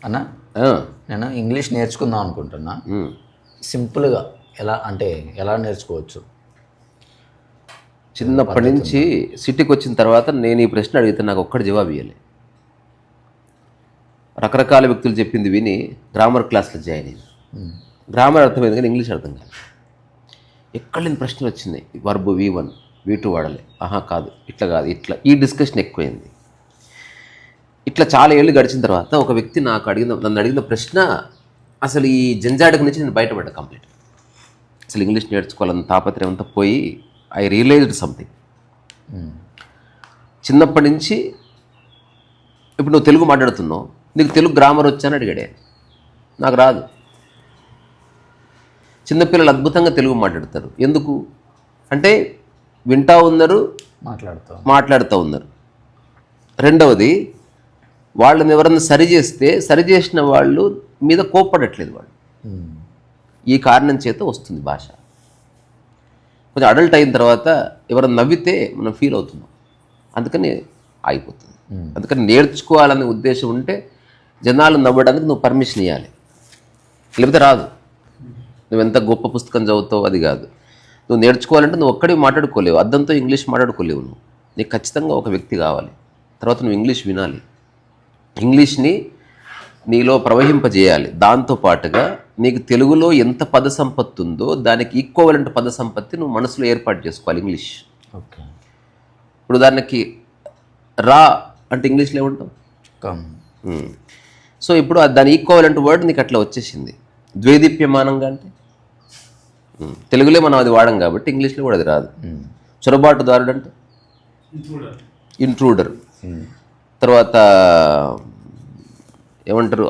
అన్న ఆ, నేను ఇంగ్లీష్ నేర్చుకుందాం అనుకుంటున్నా. సింపుల్గా ఎలా నేర్చుకోవచ్చు? చిన్నప్పటి నుంచి సిటీకి వచ్చిన తర్వాత నేను ఈ ప్రశ్న అడిగితే నాకు ఒక్కటి జవాబు ఇవ్వాలి. రకరకాల వ్యక్తులు చెప్పింది విని గ్రామర్ క్లాస్లో జాయిన్ అయ్యింది. గ్రామర్ అర్థమైంది కానీ ఇంగ్లీష్ అర్థం కాదు. ఎక్కడ లేని ప్రశ్నలు వచ్చినాయి. వర్బ్ V1 V2 వాడాలి, ఆహా కాదు ఇట్లా కాదు ఇట్లా, ఈ డిస్కషన్ ఎక్కువైంది. ఇట్లా చాలా ఏళ్ళు గడిచిన తర్వాత ఒక వ్యక్తి నన్ను అడిగిన ప్రశ్న, అసలు ఈ జంజాటక నుంచి నేను బయటపడ్డా కంప్లీట్. అసలు ఇంగ్లీష్ నేర్చుకోవాలన్న తాపత్రయం అంతా పోయి ఐ రియలైజ్డ్ సంథింగ్. చిన్నప్పటి నుంచి ఇప్పుడు నువ్వు తెలుగు మాట్లాడుతున్నావు, నీకు తెలుగు గ్రామర్ వచ్చాని అడిగాడు ఆయన. నాకు రాదు. చిన్నపిల్లలు అద్భుతంగా తెలుగు మాట్లాడతారు. ఎందుకు అంటే వింటా ఉన్నారు, మాట్లాడుతూ ఉన్నారు. రెండవది, వాళ్ళని ఎవరన్నా సరిచేసిన వాళ్ళు మీద కోప్పడట్లేదు వాళ్ళు. ఈ కారణం చేత వస్తుంది భాష. కొంచెం అడల్ట్ అయిన తర్వాత ఎవరైనా నవ్వితే మనం ఫీల్ అవుతున్నాం, అందుకని ఆగిపోతుంది. అందుకని నేర్చుకోవాలనే ఉద్దేశం ఉంటే జనాలు నవ్వడానికి నువ్వు పర్మిషన్ ఇవ్వాలి, లేకపోతే రాదు. నువ్వెంత గొప్ప పుస్తకం చదువుతావు అది కాదు. నువ్వు నేర్చుకోవాలంటే నువ్వు ఒక్కడే మాట్లాడుకోలేవు, అద్దంతో ఇంగ్లీష్ మాట్లాడుకోలేవు. నీకు ఖచ్చితంగా ఒక వ్యక్తి కావాలి. తర్వాత నువ్వు ఇంగ్లీష్ వినాలి, ఇంగ్లీష్ని నీలో ప్రవహింపజేయాలి. దాంతోపాటుగా నీకు తెలుగులో ఎంత పద సంపత్తి ఉందో దానికి ఈక్వలెంట్ పద సంపత్తి నువ్వు మనసులో ఏర్పాటు చేసుకోవాలి ఇంగ్లీష్. ఓకే. ఇప్పుడు దానికి రా అంటే ఇంగ్లీష్లో ఏమంటాం? సో ఇప్పుడు దాని ఈక్వలెంట్ వర్డ్ నీకు అట్లా వచ్చేసింది. ద్వేదీప్యమానంగా అంటే తెలుగులో మనం అది వాడం కాబట్టి ఇంగ్లీష్లో కూడా అది రాదు. చొరబాటుదారుడు అంటే ఇంట్రూడర్. తర్వాత ఏమంటారు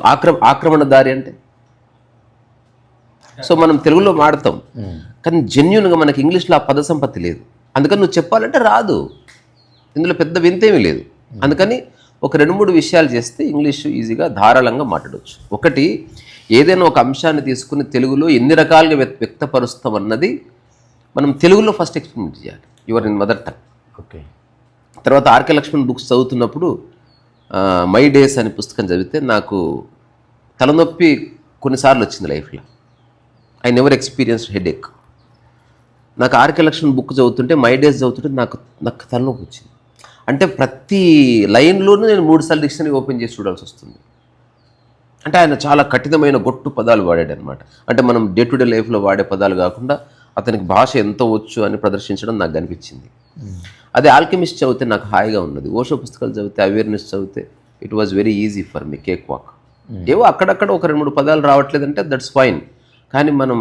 ఆక్రమణదారి అంటే. సో మనం తెలుగులో వాడతాం కానీ జెన్యున్గా మనకి ఇంగ్లీష్లో ఆ పద సంపత్తి లేదు. అందుకని నువ్వు చెప్పాలంటే రాదు, ఇందులో పెద్ద వింతేమీ లేదు. అందుకని ఒక 2-3 విషయాలు చేస్తే ఇంగ్లీషు ఈజీగా ధారాళంగా మాట్లాడవచ్చు. ఒకటి, ఏదైనా ఒక అంశాన్ని తీసుకుని తెలుగులో ఎన్ని రకాలుగా వ్యక్తపరుస్తాం అన్నది మనం తెలుగులో ఫస్ట్ ఎక్స్పెరిమెంట్ చేయాలి, your in mother tongue. Okay. తర్వాత ఆర్కే లక్ష్మణ్ బుక్స్ చదువుతున్నప్పుడు మై డేస్ అనే పుస్తకం చదివితే నాకు తలనొప్పి కొన్నిసార్లు వచ్చింది లైఫ్లో. I never experienced headache. నాకు ఆర్కే లక్ష్మణ్ బుక్ చదువుతుంటే, మై డేస్ చదువుతుంటే నాకు తలనొప్పి వచ్చింది. అంటే ప్రతి లైన్లోనూ నేను 3 సార్లు డిక్షనరీ ఓపెన్ చేసి చూడాల్సి వస్తుంది. అంటే ఆయన చాలా కఠినమైన గొట్టు పదాలు వాడాడు అనమాట. అంటే మనం డే టు డే లైఫ్లో వాడే పదాలు కాకుండా అతనికి భాష ఎంత వచ్చు అని ప్రదర్శించడం నాకు అనిపించింది. అదే ఆల్కెమిస్ట్ చదివితే నాకు హాయిగా ఉన్నది. ఓషో పుస్తకాలు చదివితే, అవేర్నెస్ చదివితే it was very easy for me, cake walk. ఏవో అక్కడక్కడ ఒక 2-3 పదాలు రావట్లేదంటే దట్స్ ఫైన్. కానీ మనం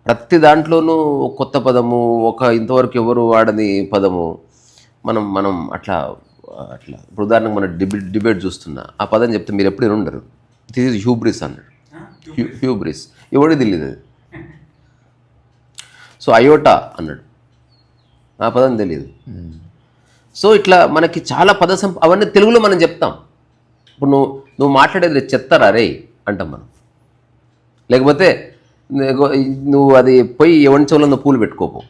ప్రతి దాంట్లోనూ కొత్త పదము, ఇంతవరకు ఎవరు వాడని పదము, మనం అట్లా ఇప్పుడు ఉదాహరణకు మన డిబేట్ చూస్తున్నా, ఆ పదం చెప్తే మీరు ఎప్పుడు ఉండరు. దిస్ ఈజ్ హ్యూబ్రిస్ అన్నాడు. హ్యూబ్రిస్ ఎవడే తెలియదు అది. సో అయోటా అన్నాడు, ఆ పదం తెలియదు. సో ఇట్లా మనకి చాలా అవన్నీ తెలుగులో మనం చెప్తాం. ఇప్పుడు నువ్వు మాట్లాడేది చెత్తరా రే అంటాం మనం. లేకపోతే నువ్వు అది పోయి ఎవరి చెవులో పూలు పెట్టుకోపో,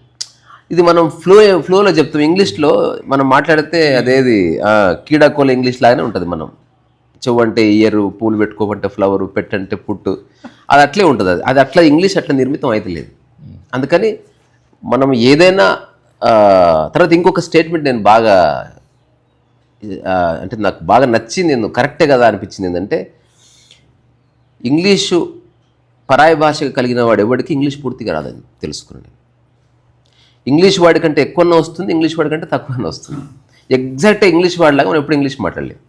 ఇది మనం ఫ్లోలో చెప్తాం. ఇంగ్లీష్లో మనం మాట్లాడితే అదేది కీడాకోల ఇంగ్లీష్ లాగానే ఉంటుంది. మనం చెవు అంటే ఇయర్, పూలు పెట్టుకోమంటే ఫ్లవరు, పెట్టంటే పుట్టు, అది అట్లే ఉంటుంది. అది అట్లా ఇంగ్లీష్ అట్లా నిర్మితం అయితే లేదు. అందుకని మనం ఏదైనా తర్వాత ఇంకొక స్టేట్మెంట్ నేను బాగా అంటే నాకు బాగా నచ్చింది, నేను కరెక్టే కదా అనిపించింది. ఏంటంటే ఇంగ్లీషు పరాయి భాషగా కలిగిన వాడు ఎవరికి ఇంగ్లీష్ పూర్తిగా రాదని తెలుసుకున్నాను. ఇంగ్లీష్ వాడికంటే ఎక్కువనే వస్తుంది, ఇంగ్లీష్ వాడికంటే తక్కువనే వస్తుంది. ఎగ్జాక్ట్గా ఇంగ్లీష్ వాడిలాగా మనం ఎప్పుడు ఇంగ్లీష్ మాట్లాడలేము.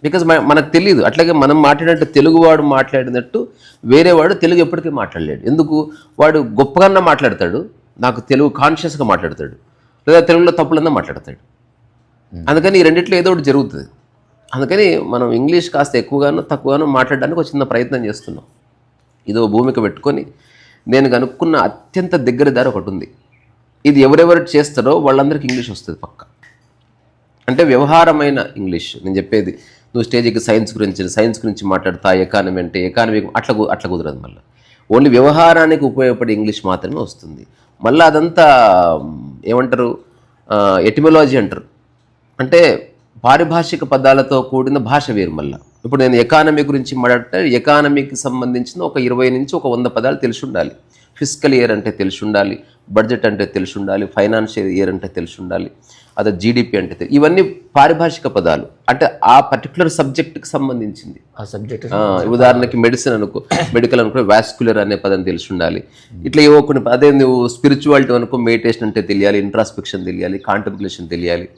బికాజ్ మనకు తెలియదు. అట్లాగే మనం మాట్లాడినట్టు తెలుగువాడు మాట్లాడినట్టు వేరేవాడు తెలుగు ఎప్పటికీ మాట్లాడలేడు. ఎందుకు? వాడు గొప్పగా మాట్లాడతాడు, నాకు తెలుగు కాన్షియస్గా మాట్లాడతాడు, లేదా తెలుగులో తప్పులన్నా మాట్లాడతాడు. అందుకని ఈ రెండిట్లో ఏదో ఒకటి జరుగుతుంది. అందుకని మనం ఇంగ్లీష్ కాస్త ఎక్కువగానో తక్కువగానో మాట్లాడడానికి ఒక చిన్న ప్రయత్నం చేస్తున్నాం. ఇదో భూమిక పెట్టుకొని నేను కనుక్కున్న అత్యంత దగ్గర దారి ఒకటి ఉంది. ఇది ఎవరెవరు చేస్తారో వాళ్ళందరికీ ఇంగ్లీష్ వస్తుంది పక్క. అంటే వ్యవహారమైన ఇంగ్లీష్ నేను చెప్పేది. నువ్వు స్టేజ్కి సైన్స్ గురించి మాట్లాడతా, ఎకానమీ అంటే ఎకానమీ అట్లా కుదరదు. మళ్ళీ ఓన్లీ వ్యవహారానికి ఉపయోగపడే ఇంగ్లీష్ మాత్రమే వస్తుంది. మళ్ళీ అదంతా ఏమంటారు, ఎటిమలాజీ అంటారు. అంటే పారిభాషిక పదాలతో కూడిన భాష వేరు. మళ్ళీ ఇప్పుడు నేను ఎకానమీ గురించి మాట్లాడితే ఎకానమీకి సంబంధించిన ఒక 20 నుంచి ఒక 100 పదాలు తెలిసి ఉండాలి. ఫిజికల్ ఇయర్ అంటే తెలిసి ఉండాలి, బడ్జెట్ అంటే తెలిసి ఉండాలి, ఫైనాన్షియల్ ఇయర్ అంటే తెలిసి ఉండాలి, అదే జీడిపి అంటే ఇవన్నీ పారిభాషిక పదాలు, అంటే ఆ పర్టికులర్ సబ్జెక్ట్కి సంబంధించింది. ఆ సబ్జెక్ట్ ఉదాహరణకి మెడిసిన్ అనుకో, మెడికల్ అనుకో వాస్కులర్ అనే పదం తెలిసి ఉండాలి. ఇట్లా ఏవో కొన్ని అదే నువ్వు స్పిరిచువాలిటీ అనుకో, మెడిటేషన్ అంటే తెలియాలి, ఇంట్రాస్పెక్షన్ తెలియాలి, కాంటెంప్లేషన్ తెలియాలి,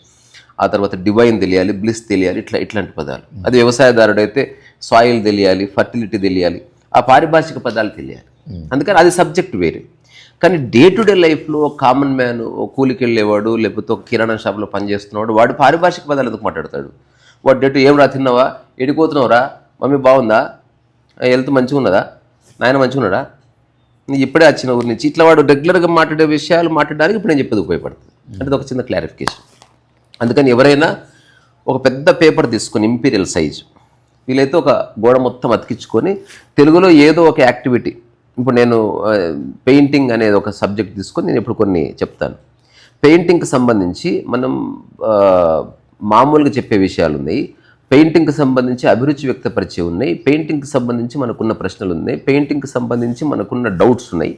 ఆ తర్వాత డివైన్ తెలియాలి, బ్లిస్ తెలియాలి, ఇట్లాంటి పదాలు. అది వ్యవసాయదారుడు అయితే సాయిల్ తెలియాలి, ఫర్టిలిటీ తెలియాలి, ఆ పారిభాషిక పదాలు తెలియాలి. అందుకని అది సబ్జెక్ట్ వేరే. కానీ డే టు డే లైఫ్లో కామన్ మ్యాన్, కూలికి వెళ్ళేవాడు, లేకపోతే ఒక కిరాణా షాప్లో పనిచేస్తున్నవాడు, వాడు పారిభాషిక పదాలు ఎందుకు మాట్లాడతాడు? వాడు డే టు ఏం రా, తిన్నావా, ఎడిపోతున్నావురా, మమ్మీ బాగుందా, హెల్త్ మంచిగా ఉన్నదా, నాయన మంచిగా ఉన్నాడా, నీ ఇప్పుడే వచ్చిన ఊరి నుంచి, ఇట్లా వాడు రెగ్యులర్గా మాట్లాడే విషయాలు మాట్లాడడానికి ఇప్పుడు నేను చెప్పేది ఉపయోగపడుతుంది. అంటే ఒక చిన్న క్లారిఫికేషన్. అందుకని ఎవరైనా ఒక పెద్ద పేపర్ తీసుకొని ఇంపీరియల్ సైజు, వీలైతే ఒక గోడ మొత్తం అతికించుకొని తెలుగులో ఏదో ఒక యాక్టివిటీ, ఇప్పుడు నేను పెయింటింగ్ అనేది ఒక సబ్జెక్ట్ తీసుకొని నేను ఇప్పుడు కొన్ని చెప్తాను. పెయింటింగ్కి సంబంధించి మనం మామూలుగా చెప్పే విషయాలు ఉన్నాయి, పెయింటింగ్కి సంబంధించి అభిరుచి వ్యక్తపరిచే ఉన్నాయి, పెయింటింగ్కి సంబంధించి మనకున్న ప్రశ్నలు ఉన్నాయి, పెయింటింగ్కి సంబంధించి మనకున్న డౌట్స్ ఉన్నాయి,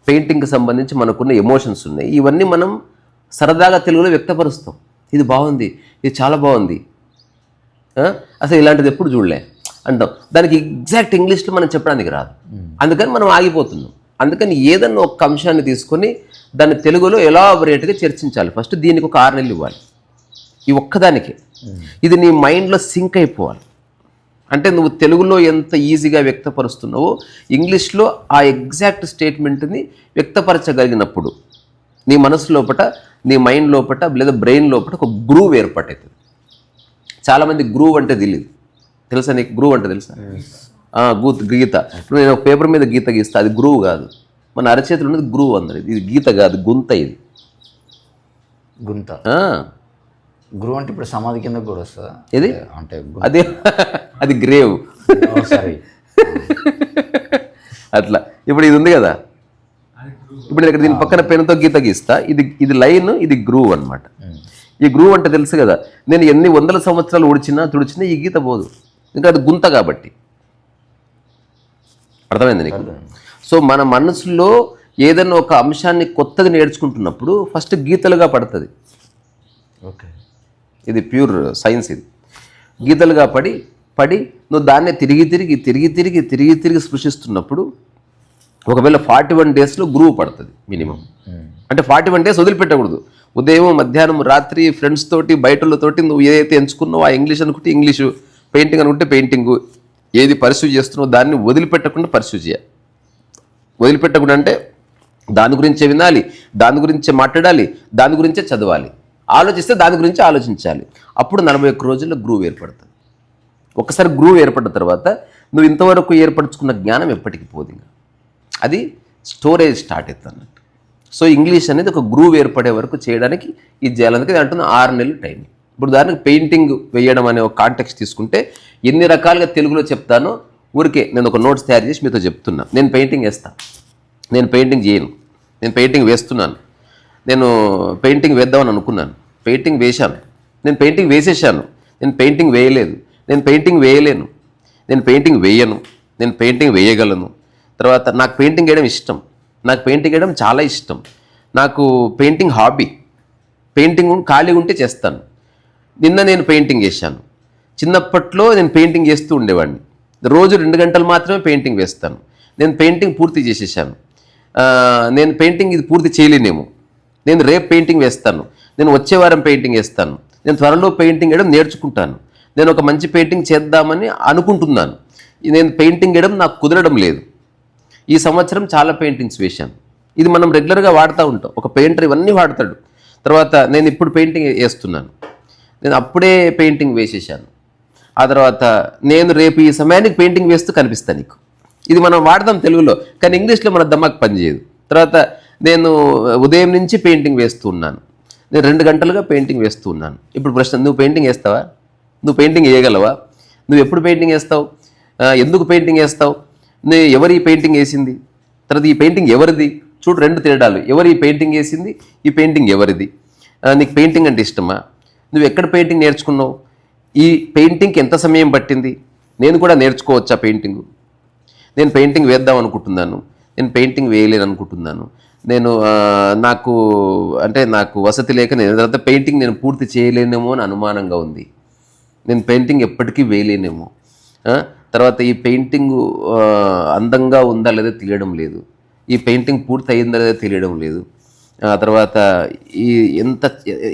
పెయింటింగ్కి సంబంధించి మనకున్న ఎమోషన్స్ ఉన్నాయి. ఇవన్నీ మనం సరదాగా తెలుగులో వ్యక్తపరుస్తాం. ఇది బాగుంది, ఇది చాలా బాగుంది, అసలు ఇలాంటిది ఎప్పుడు చూడలే అంటాం. దానికి ఎగ్జాక్ట్ ఇంగ్లీష్లో మనం చెప్పడానికి రాదు, అందుకని మనం ఆగిపోతున్నాం. అందుకని ఏదన్నా ఒక అంశాన్ని తీసుకొని దాన్ని తెలుగులో ఎలాబొరేట్గా చర్చించాలి. ఫస్ట్ దీనికి ఒక 6 నెలలు ఇవ్వాలి, ఈ ఒక్కదానికి. ఇది నీ మైండ్లో సింక్ అయిపోవాలి. అంటే నువ్వు తెలుగులో ఎంత ఈజీగా వ్యక్తపరుస్తున్నావో ఇంగ్లీష్లో ఆ ఎగ్జాక్ట్ స్టేట్మెంట్ని వ్యక్తపరచగలిగినప్పుడు నీ మనసు లోపట, నీ మైండ్ లోపట, లేదా బ్రెయిన్ లోపట ఒక గ్రూవ్ ఏర్పడుతుంది. చాలామంది గ్రూవ్ అంటే తెలియదు, తెలుసా నీకు? గ్రూవ్ అంటే తెలుసా? గీత. ఇప్పుడు నేను ఒక పేపర్ మీద గీత గీస్తా, అది గ్రూవ్ కాదు. మన అరచేతులు ఉన్నది గ్రూవ్ అందరు. ఇది గీత కాదు, గుంత. ఇది గుంత. గ్రూవ్ అంటే ఇప్పుడు సమాధి కింద కూడా వస్తుందా? ఇది అంటే అదే, అది గ్రేవ్. సరే అట్లా. ఇప్పుడు ఇది ఉంది కదా, ఇప్పుడు ఇక్కడ దీని పక్కన పెన్నుతో గీత గీస్తా, ఇది లైన్, ఇది గ్రూవ్ అనమాట. ఈ గ్రూవ్ అంటే తెలుసు కదా, నేను ఎన్ని 100 సంవత్సరాలు తుడిచినా ఈ గీత పోదు, ఇంకా అది గుంత కాబట్టి. అర్థమైంది నీకు? సో మన మనసులో ఏదైనా ఒక అంశాన్ని కొత్తగా నేర్చుకుంటున్నప్పుడు ఫస్ట్ గీతలుగా పడుతుంది. ఓకే, ఇది ప్యూర్ సైన్స్. ఇది గీతలుగా పడి నువ్వు దాన్నే తిరిగి స్పృశిస్తున్నప్పుడు ఒకవేళ 41 డేస్లో గ్రూవ్ పడుతుంది మినిమం. అంటే 41 డేస్ వదిలిపెట్టకూడదు. ఉదయం, మధ్యాహ్నం, రాత్రి ఫ్రెండ్స్ తోటి, బయటలతోటి నువ్వు ఏదైతే ఎంచుకున్నావో, ఆ ఇంగ్లీష్ అనుకుంటే ఇంగ్లీషు, పెయింటింగ్ అనుకుంటే పెయింటింగు, ఏది పర్స్యూ చేస్తున్నావో దాన్ని వదిలిపెట్టకుండా పర్స్యూ చేయాలి. వదిలిపెట్టకుండా అంటే దాని గురించే వినాలి, దాని గురించే మాట్లాడాలి, దాని గురించే చదవాలి, ఆలోచిస్తే దాని గురించి ఆలోచించాలి. అప్పుడు 41 రోజుల్లో గ్రూవ్ ఏర్పడుతుంది. ఒకసారి గ్రూవ్ ఏర్పడిన తర్వాత నువ్వు ఇంతవరకు ఏర్పరచుకున్న జ్ఞానం ఎప్పటికీ పోదు. అది స్టోరేజ్ స్టార్ట్ అవుతుంది అన్నట్టు. సో ఇంగ్లీష్ అనేది ఒక గ్రూవ్ ఏర్పడే వరకు చేయడానికి ఇది చేయాలందుకే అంటున్న 6 నెలలు టైం. ఇప్పుడు ఉదాహరణకు పెయింటింగ్ వేయడం అనే ఒక కాంటెక్స్ట్ తీసుకుంటే ఎన్ని రకాలుగా తెలుగులో చెప్తానో ఊరికే నేను ఒక నోట్స్ తయారు చేసి మీతో చెప్తున్నా. నేను పెయింటింగ్ వేస్తాను, నేను పెయింటింగ్ చేయను, నేను పెయింటింగ్ వేస్తున్నాను, నేను పెయింటింగ్ వేద్దామని అనుకున్నాను, పెయింటింగ్ వేశాను, నేను పెయింటింగ్ వేసేసాను, నేను పెయింటింగ్ వేయలేదు, నేను పెయింటింగ్ వేయలేను, నేను పెయింటింగ్ వేయను, నేను పెయింటింగ్ వేయగలను. తర్వాత నాకు పెయింటింగ్ వేయడం ఇష్టం, నాకు పెయింటింగ్ వేయడం చాలా ఇష్టం, నాకు పెయింటింగ్ హాబీ, పెయింటింగ్ ఖాళీగా ఉంటే చేస్తాను. నిన్న నేను పెయింటింగ్ వేశాను. చిన్నప్పట్లో నేను పెయింటింగ్ చేస్తూ ఉండేవాడిని. రోజు 2 గంటలు మాత్రమే పెయింటింగ్ వేస్తాను. నేను పెయింటింగ్ పూర్తి చేసేసాను. నేను పెయింటింగ్ ఇది పూర్తి చేయలేనేమో, నేను రేపు పెయింటింగ్ వేస్తాను, నేను వచ్చే వారం పెయింటింగ్ వేస్తాను, నేను త్వరలో పెయింటింగ్ వేయడం నేర్చుకుంటాను, నేను ఒక మంచి పెయింటింగ్ చేద్దామని అనుకుంటున్నాను, నేను పెయింటింగ్ వేయడం నాకు కుదరడం లేదు, ఈ సంవత్సరం చాలా పెయింటింగ్స్ వేశాను. ఇది మనం రెగ్యులర్గా వాడుతూ ఉంటాం. ఒక పెయింటర్ ఇవన్నీ వాడతాడు. తర్వాత నేను ఇప్పుడు పెయింటింగ్ వేస్తున్నాను, నేను అప్పుడే పెయింటింగ్ వేసేసాను, ఆ తర్వాత నేను రేపు ఈ సమయానికి పెయింటింగ్ వేస్తూ కనిపిస్తాను నీకు. ఇది మనం వాడదాం తెలుగులో, కానీ ఇంగ్లీష్లో మన దమాక్ పనిచేయదు. తర్వాత నేను ఉదయం నుంచి పెయింటింగ్ వేస్తూ ఉన్నాను, నేను 2 గంటలుగా పెయింటింగ్ వేస్తూ ఉన్నాను. ఇప్పుడు ప్రశ్న, నువ్వు పెయింటింగ్ వేస్తావా? నువ్వు పెయింటింగ్ వేయగలవా? నువ్వు ఎప్పుడు పెయింటింగ్ వేస్తావు? ఎందుకు పెయింటింగ్ వేస్తావు? ఎవరు ఈ పెయింటింగ్ వేసింది? తర్వాత ఈ పెయింటింగ్ ఎవరిది? చూడు, 2 తేడాలు. ఎవరు ఈ పెయింటింగ్ వేసింది, ఈ పెయింటింగ్ ఎవరిది? నీకు పెయింటింగ్ అంటే ఇష్టమా? నువ్వు ఎక్కడ పెయింటింగ్ నేర్చుకున్నావు? ఈ పెయింటింగ్కి ఎంత సమయం పట్టింది? నేను కూడా నేర్చుకోవచ్చా పెయింటింగ్? నేను పెయింటింగ్ వేద్దాం అనుకుంటున్నాను, నేను పెయింటింగ్ వేయలేను అనుకుంటున్నాను, నాకు వసతి లేక నేను తర్వాత పెయింటింగ్ నేను పూర్తి చేయలేనేమో అని అనుమానంగా ఉంది, నేను పెయింటింగ్ ఎప్పటికీ వేయలేనేమో, తర్వాత ఈ పెయింటింగ్ అందంగా ఉందా లేదా తెలియడం లేదు, ఈ పెయింటింగ్ పూర్తి అయిందా లేదా తెలియడం లేదు, తర్వాత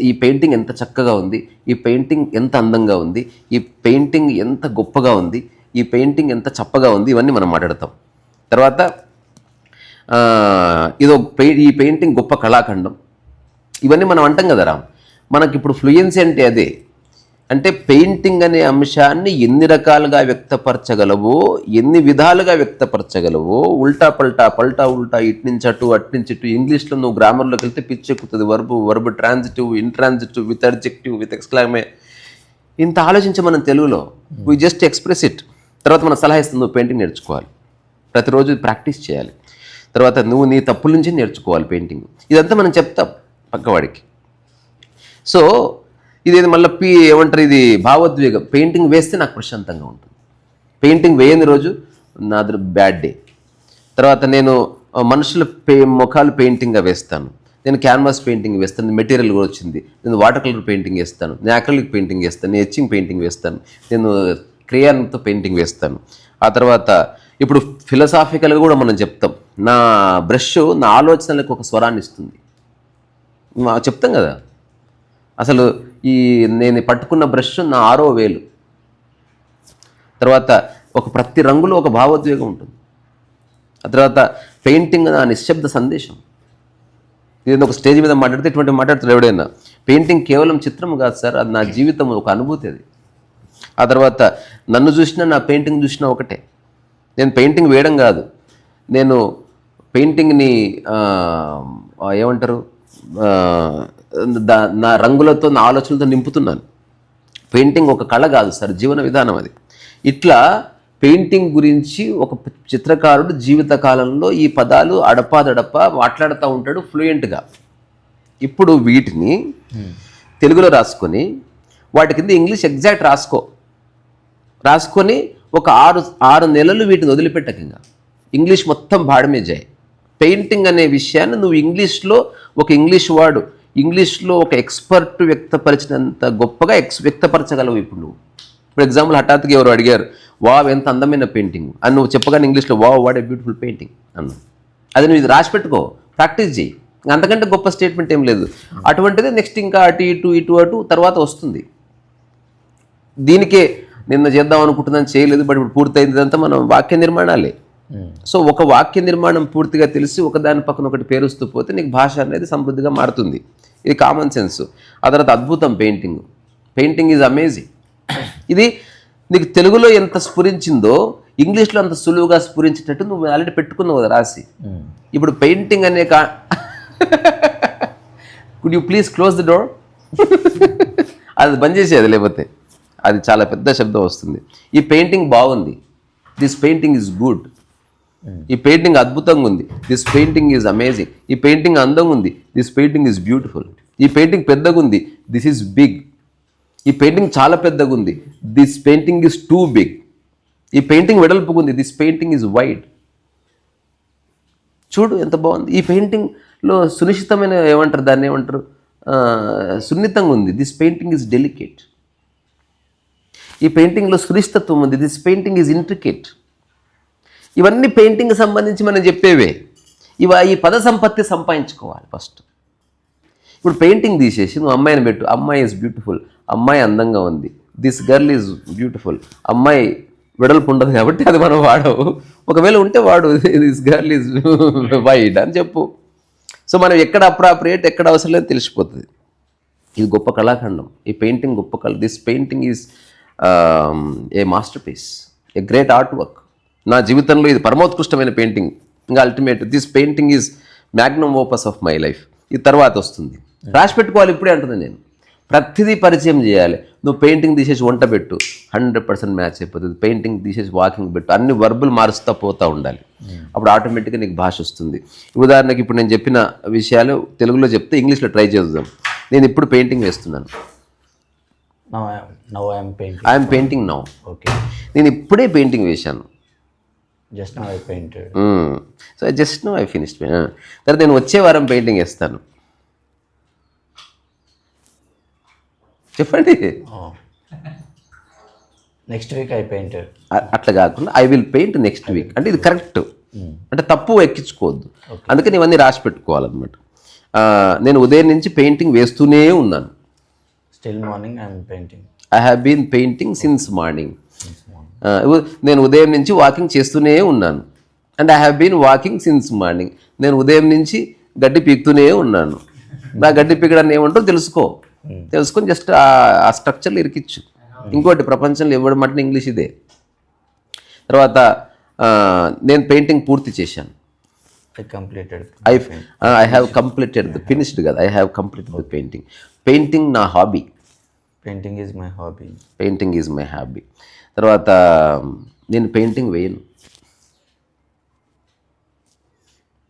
ఈ పెయింటింగ్ ఎంత చక్కగా ఉంది, ఈ పెయింటింగ్ ఎంత అందంగా ఉంది, ఈ పెయింటింగ్ ఎంత గొప్పగా ఉంది, ఈ పెయింటింగ్ ఎంత చప్పగా ఉంది, ఇవన్నీ మనం మాట్లాడతాం. తర్వాత ఈ పెయింటింగ్ గొప్ప కళాఖండం, ఇవన్నీ మనం అంటాం కదా రామ్. మనకి ఇప్పుడు ఫ్లూయెన్సీ అంటే అదే. అంటే పెయింటింగ్ అనే అంశాన్ని ఎన్ని రకాలుగా వ్యక్తపరచగలవో, ఎన్ని విధాలుగా వ్యక్తపరచగలవో, ఉల్టా ఉల్టా ఇట్నుంచి అటు అట్నుంచి ఇటు. ఇంగ్లీష్లో నువ్వు గ్రామర్లోకి వెళ్తే పిచ్చెక్కుతుంది. Verb transitive, intransitive, with adjective, with exclaim. ఇంత ఆలోచించి మనం తెలుగులో వీ జస్ట్ ఎక్స్ప్రెస్ ఇట్. తర్వాత మన సలహా ఇస్తుంది, నువ్వు పెయింటింగ్ నేర్చుకోవాలి, ప్రతిరోజు ప్రాక్టీస్ చేయాలి, తర్వాత నువ్వు నీ తప్పుల నుంచి నేర్చుకోవాలి పెయింటింగ్. ఇదంతా మనం చెప్తాం పక్కవాడికి. సో ఇదేది మళ్ళీ ఏమంటారు, ఇది భావోద్వేగం. పెయింటింగ్ వేస్తే నాకు ప్రశాంతంగా ఉంటుంది, పెయింటింగ్ వేయని రోజు నాది బ్యాడ్ డే. తర్వాత నేను మనుషుల ముఖాలు పెయింటింగ్గా వేస్తాను, నేను క్యాన్వాస్ పెయింటింగ్ వేస్తాను, మెటీరియల్ కూడా వచ్చింది, నేను వాటర్ కలర్ పెయింటింగ్ వేస్తాను, నేను అక్రిలిక్ పెయింటింగ్ వేస్తాను, నేను ఎచ్చింగ్ పెయింటింగ్ వేస్తాను, నేను క్రేయాన్తో పెయింటింగ్ వేస్తాను. ఆ తర్వాత ఇప్పుడు ఫిలసాఫికల్గా కూడా మనం చెప్తాం, నా బ్రష్ నా ఆలోచనలకు ఒక స్వరాన్ని ఇస్తుంది, చెప్తాం కదా. అసలు నేను పట్టుకున్న బ్రష్ నా 6వ వేలు. తర్వాత ప్రతి రంగులో ఒక భావోద్వేగం ఉంటుంది. ఆ తర్వాత పెయింటింగ్ నా నిశ్శబ్ద సందేశం. ఏదైనా ఒక స్టేజ్ మీద మాట్లాడితే ఇటువంటి మాట్లాడుతారు ఎవడైనా. పెయింటింగ్ కేవలం చిత్రం కాదు సార్, అది నా జీవితం, ఒక అనుభూతి అది. ఆ తర్వాత నన్ను చూసినా నా పెయింటింగ్ చూసినా ఒకటే. నేను పెయింటింగ్ వేయడం కాదు, నేను పెయింటింగ్ని ఏమంటారు, నా రంగులతో, నా ఆలోచనలతో నింపుతున్నాను. పెయింటింగ్ ఒక కళ కాదు సార్, జీవన విధానం అది. ఇట్లా పెయింటింగ్ గురించి ఒక చిత్రకారుడు జీవితకాలంలో ఈ పదాలు అడపాదడపా మాట్లాడుతూ ఉంటాడు ఫ్లూయెంట్గా. ఇప్పుడు వీటిని తెలుగులో రాసుకొని వాటి కింద ఇంగ్లీష్ ఎగ్జాక్ట్ రాసుకొని ఒక 6 నెలలు వీటిని వదిలిపెట్టకంగా ఇంగ్లీష్ మొత్తం భాడమే జాయ్. పెయింటింగ్ అనే విషయాన్ని నువ్వు ఇంగ్లీష్లో ఒక ఇంగ్లీష్ వర్డ్, ఇంగ్లీష్లో ఒక ఎక్స్పర్ట్ వ్యక్తపరిచినంత గొప్పగా వ్యక్తపరచగలవు. ఇప్పుడు ఎగ్జాంపుల్ హఠాత్తుగా ఎవరు అడిగారు, వావ్ ఎంత అందమైన పెయింటింగ్ అని నువ్వు చెప్పగానే ఇంగ్లీష్లో wow what a beautiful painting అన్నా. అది నువ్వు ఇది రాసి పెట్టుకో, ప్రాక్టీస్ చేయి. అంతకంటే గొప్ప స్టేట్మెంట్ ఏం లేదు. అటువంటిదే నెక్స్ట్ ఇంకా అటు తర్వాత వస్తుంది. దీనికే నిన్న చేద్దాం అనుకుంటుందని చేయలేదు, బట్ ఇప్పుడు పూర్తయిందంతా మనం వాక్య నిర్మాణాలే. సో ఒక వాక్య నిర్మాణం పూర్తిగా తెలిసి ఒకదాని పక్కన ఒకటి పేరుస్తూ పోతే నీకు భాష అనేది సమృద్ధిగా మారుతుంది. ఇది కామన్ సెన్స్. ఆ తర్వాత అద్భుతం పెయింటింగ్ ఈజ్ అమేజింగ్. ఇది నీకు తెలుగులో ఎంత స్ఫురించిందో ఇంగ్లీష్లో అంత సులువుగా స్ఫురించేటట్టు నువ్వు ఆల్రెడీ పెట్టుకున్నావు కదా రాసి. ఇప్పుడు పెయింటింగ్ అనే could you please close the door, అది బంద్ చేసేది, లేకపోతే అది చాలా పెద్ద శబ్దం వస్తుంది. ఈ పెయింటింగ్ బాగుంది, దిస్ పెయింటింగ్ ఈజ్ గుడ్, ఈ పెయింటింగ్ అద్భుతంగా ఉంది, దిస్ పెయింటింగ్ ఈజ్ అమేజింగ్, ఈ పెయింటింగ్ అందంగా ఉంది, దిస్ పెయింటింగ్ ఈజ్ బ్యూటిఫుల్, ఈ పెయింటింగ్ పెద్దగా ఉంది, దిస్ ఈజ్ బిగ్, ఈ పెయింటింగ్ చాలా పెద్దగా ఉంది, this painting is too big, ఈ పెయింటింగ్ వెడల్పుగా ఉంది, దిస్ పెయింటింగ్ ఈజ్ వైడ్. చూడు ఎంత బాగుంది. ఈ పెయింటింగ్లో సునిశ్చితమైన దాన్ని ఏమంటారు, సున్నితంగా ఉంది, దిస్ పెయింటింగ్ ఈజ్ డెలికేట్. ఈ పెయింటింగ్లో సునిశ్చితత్వం ఉంది, దిస్ పెయింటింగ్ ఈజ్ ఇంట్రికేట్. ఇవన్నీ పెయింటింగ్ సంబంధించి మనం చెప్పేవే. ఈ పద సంపత్తి సంపాదించుకోవాలి ఫస్ట్. ఇప్పుడు పెయింటింగ్ తీసేసి నువ్వు అమ్మాయిని పెట్టు, అమ్మాయి ఈజ్ బ్యూటిఫుల్, అమ్మాయి అందంగా ఉంది, దిస్ గర్ల్ ఈజ్ బ్యూటిఫుల్, అమ్మాయి వెడల్పు ఉండదు కాబట్టి అది మనం వాడవు, ఒకవేళ ఉంటే వాడు దిస్ గర్ల్ ఈజ్ వైడ్ అని చెప్పు. సో మనం ఎక్కడ అప్రాప్రియేట్ ఎక్కడ అవసరం లేదు తెలిసిపోతుంది. ఇది గొప్ప కళాఖండం, ఈ పెయింటింగ్ గొప్ప కళ. This painting is a masterpiece, a great art work. నా జీవితంలో ఇది పరమోత్కృష్టమైన పెయింటింగ్, ఇంకా ultimate. This painting is magnum opus of my life. ఇది తర్వాత వస్తుంది, రాసి పెట్టుకోవాలి. ఇప్పుడే అంటున్నాను నేను, ప్రతిదీ పరిచయం చేయాలి. నువ్వు పెయింటింగ్ తీసేసి వంట పెట్టు, 100% మ్యాచ్ అయిపోతుంది. పెయింటింగ్ తీసేసి వాకింగ్ పెట్టు, అన్ని వర్బులు మారుస్తూ పోతూ ఉండాలి. అప్పుడు ఆటోమేటిక్గా నీకు భాష వస్తుంది. ఉదాహరణకి ఇప్పుడు నేను చెప్పిన విషయాలు తెలుగులో చెప్తే ఇంగ్లీష్లో ట్రై చేద్దాం. నేను ఇప్పుడు పెయింటింగ్ వేస్తున్నాను, Now I am painting. I'm painting now. Okay. నేను ఇప్పుడే పెయింటింగ్ వేశాను. Just now I painted. So just now I finished. తర్వాత నేను వచ్చే వారం పెయింటింగ్ వేస్తాను. చెప్పండి. Oh. Next week I painted. అట్లా కాకుండా I will paint next week అంటే ఇది కరెక్ట్. అంటే తప్పు ఎక్కించుకోవద్దు. అందుకని ఇవన్నీ రాసి పెట్టుకోవాలన్నమాట. నేను ఉదయం నుంచి పెయింటింగ్ వేస్తూనే ఉన్నాను. Still morning I am painting. I have been painting since morning. నేను ఉదయం నుంచి వాకింగ్ చేస్తూనే ఉన్నాను. And I have been walking since morning. నేను ఉదయం నుంచి గడ్డి పీకుతూనే ఉన్నాను. నా గడ్డి పీకడాన్ని ఏమంటారో తెలుసుకొని జస్ట్ ఆ స్ట్రక్చర్లు ఇరికిచ్చు. ఇంకోటి ప్రపంచంలో ఇవ్వడం అంటే ఇంగ్లీష్ ఇదే. తర్వాత నేను పెయింటింగ్ పూర్తి చేశాను. I completed. I have completed the finished కదా, I have completed the painting. Painting నా hobby. Painting is my hobby. Painting is my hobby. తర్వాత నేను పెయింటింగ్ వేయను.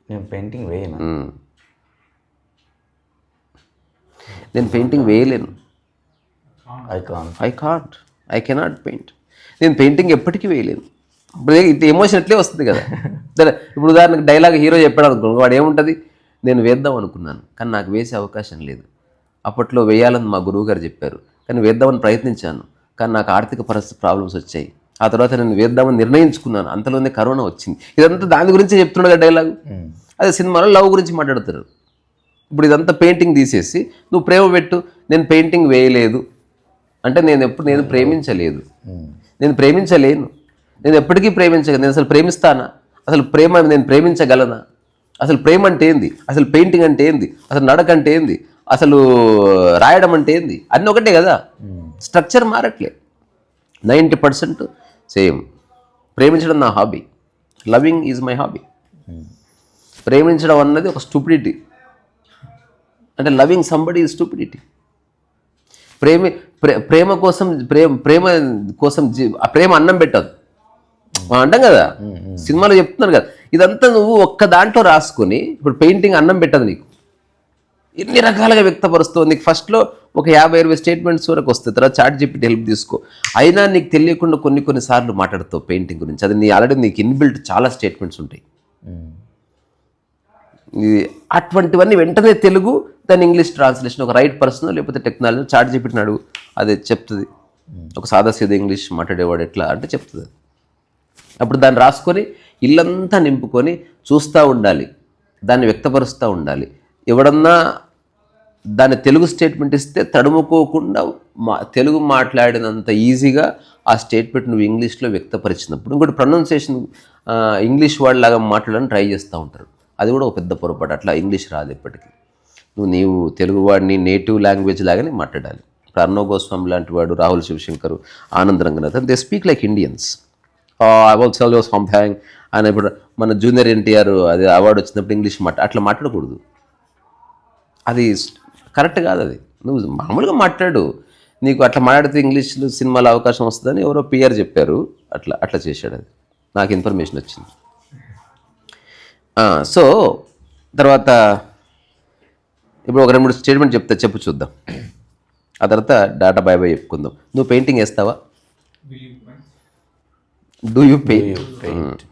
నేను పెయింటింగ్ వేయను. నేను పెయింటింగ్ వేయలేను. I can't. I cannot paint. నేను పెయింటింగ్ ఎప్పటికీ వేయలేను. ఇప్పుడు ఇది ఎమోషన్ ఎట్లే వస్తుంది కదా. ఇప్పుడు ఉదాహరణకు డైలాగ్ హీరో చెప్పాడు అనుకో, వాడు ఏముంటుంది, నేను వేద్దాం అనుకున్నాను కానీ నాకు వేసే అవకాశం లేదు. అప్పట్లో వేయాలని మా గురువుగారు చెప్పారు కానీ వేద్దామని ప్రయత్నించాను కానీ నాకు ఆర్థిక పరిస్థితి ప్రాబ్లమ్స్ వచ్చాయి. ఆ తర్వాత నేను వేద్దామని నిర్ణయించుకున్నాను, అంతలోనే కరోనా వచ్చింది. ఇదంతా దాని గురించే చెప్తున్నాడు కదా డైలాగు. అదే సినిమాలో లవ్ గురించి మాట్లాడతారు. ఇప్పుడు ఇదంతా పెయింటింగ్ తీసేసి నువ్వు ప్రేమ పెట్టు, నేను పెయింటింగ్ వేయలేదు అంటే నేను ప్రేమించలేదు, నేను ప్రేమించలేను, నేను ఎప్పటికీ ప్రేమించగలను. నేను అసలు ప్రేమిస్తానా? అసలు ప్రేమ నేను ప్రేమించగలనా? అసలు ప్రేమ అంటే ఏంది? అసలు పెయింటింగ్ అంటే ఏంది? అసలు నడక అంటే ఏంది? అసలు రాయడం అంటే ఏంది? అన్నీ ఒకటే కదా, స్ట్రక్చర్ మారట్లే. 90% సేమ్. ప్రేమించడం నా hobby. Loving is my hobby. ప్రేమించడం అన్నది ఒక స్టూపిడిటీ. అంటే లవింగ్ సంబడి ఈజ్ స్టూపిడిటీ. ప్రేమ కోసం ప్రేమ అన్నం పెట్టదు అంటాం కదా, సినిమాలో చెప్తున్నారు కదా. ఇదంతా నువ్వు ఒక్క దాంట్లో రాసుకొని ఇప్పుడు పెయింటింగ్ అన్నం పెట్టదు నీకు, ఎన్ని రకాలుగా వ్యక్తపరుస్తావు. నీకు ఫస్ట్లో ఒక 50-60 స్టేట్మెంట్స్ వరకు వస్తాయి, తర్వాత ChatGPT హెల్ప్ తీసుకో. అయినా నీకు తెలియకుండా కొన్ని సార్లు మాట్లాడతావు పెయింటింగ్ గురించి. అది ఆల్రెడీ నీకు ఇన్బిల్ట్ చాలా స్టేట్మెంట్స్ ఉంటాయి. అటువంటివన్నీ వెంటనే తెలుగు, దాని ఇంగ్లీష్ ట్రాన్స్లేషన్ ఒక రైట్ పర్సన్ లేకపోతే టెక్నాలజీ ChatGPT అడుగు, అదే చెప్తుంది. ఒక సాదాసీదా ఇంగ్లీష్ మాట్లాడేవాడు ఎట్లా అంటే చెప్తుంది. అప్పుడు దాన్ని రాసుకొని ఇల్లంతా నింపుకొని చూస్తూ ఉండాలి, దాన్ని వ్యక్తపరుస్తూ ఉండాలి. ఎవడన్నా దాన్ని తెలుగు స్టేట్మెంట్ ఇస్తే తడుముకోకుండా తెలుగు మాట్లాడినంత ఈజీగా ఆ స్టేట్మెంట్ నువ్వు ఇంగ్లీష్లో వ్యక్తపరిచినప్పుడు, ఇంకోటి ప్రొనౌన్సియేషన్ ఇంగ్లీష్ వర్డ్ లాగా మాట్లాడడానికి ట్రై చేస్తూ ఉంటారు. అది కూడా ఒక పెద్ద పొరపాటు. అట్లా ఇంగ్లీష్ రాదు ఎప్పటికీ. నీవు తెలుగు వాడిని నేటివ్ లాంగ్వేజ్ లాగానే మాట్లాడాలి. ఇప్పుడు అర్ణవ్ గోస్వామి లాంటి వాడు, Rahul Shivshankar, Anand Ranganathan, they speak like Indians. I will tell you something అని. ఇప్పుడు మన జూనియర్ ఎన్టీఆర్ అది అవార్డు వచ్చినప్పుడు ఇంగ్లీష్ అట్లా మాట్లాడకూడదు. అది కరెక్ట్ కాదు. అది నువ్వు మామూలుగా మాట్లాడు. నీకు అట్లా మాట్లాడితే ఇంగ్లీష్లో సినిమాలో అవకాశం వస్తుందని ఎవరో PR చెప్పారు. అట్లా చేశాడు. అది నాకు ఇన్ఫర్మేషన్ వచ్చింది. సో తర్వాత ఇప్పుడు ఒక 2-3 స్టేట్మెంట్ చెప్పు చూద్దాం. ఆ తర్వాత డాటా బై చెప్పుకుందాం. నువ్వు పెయింటింగ్ వేస్తావా? Do you paint?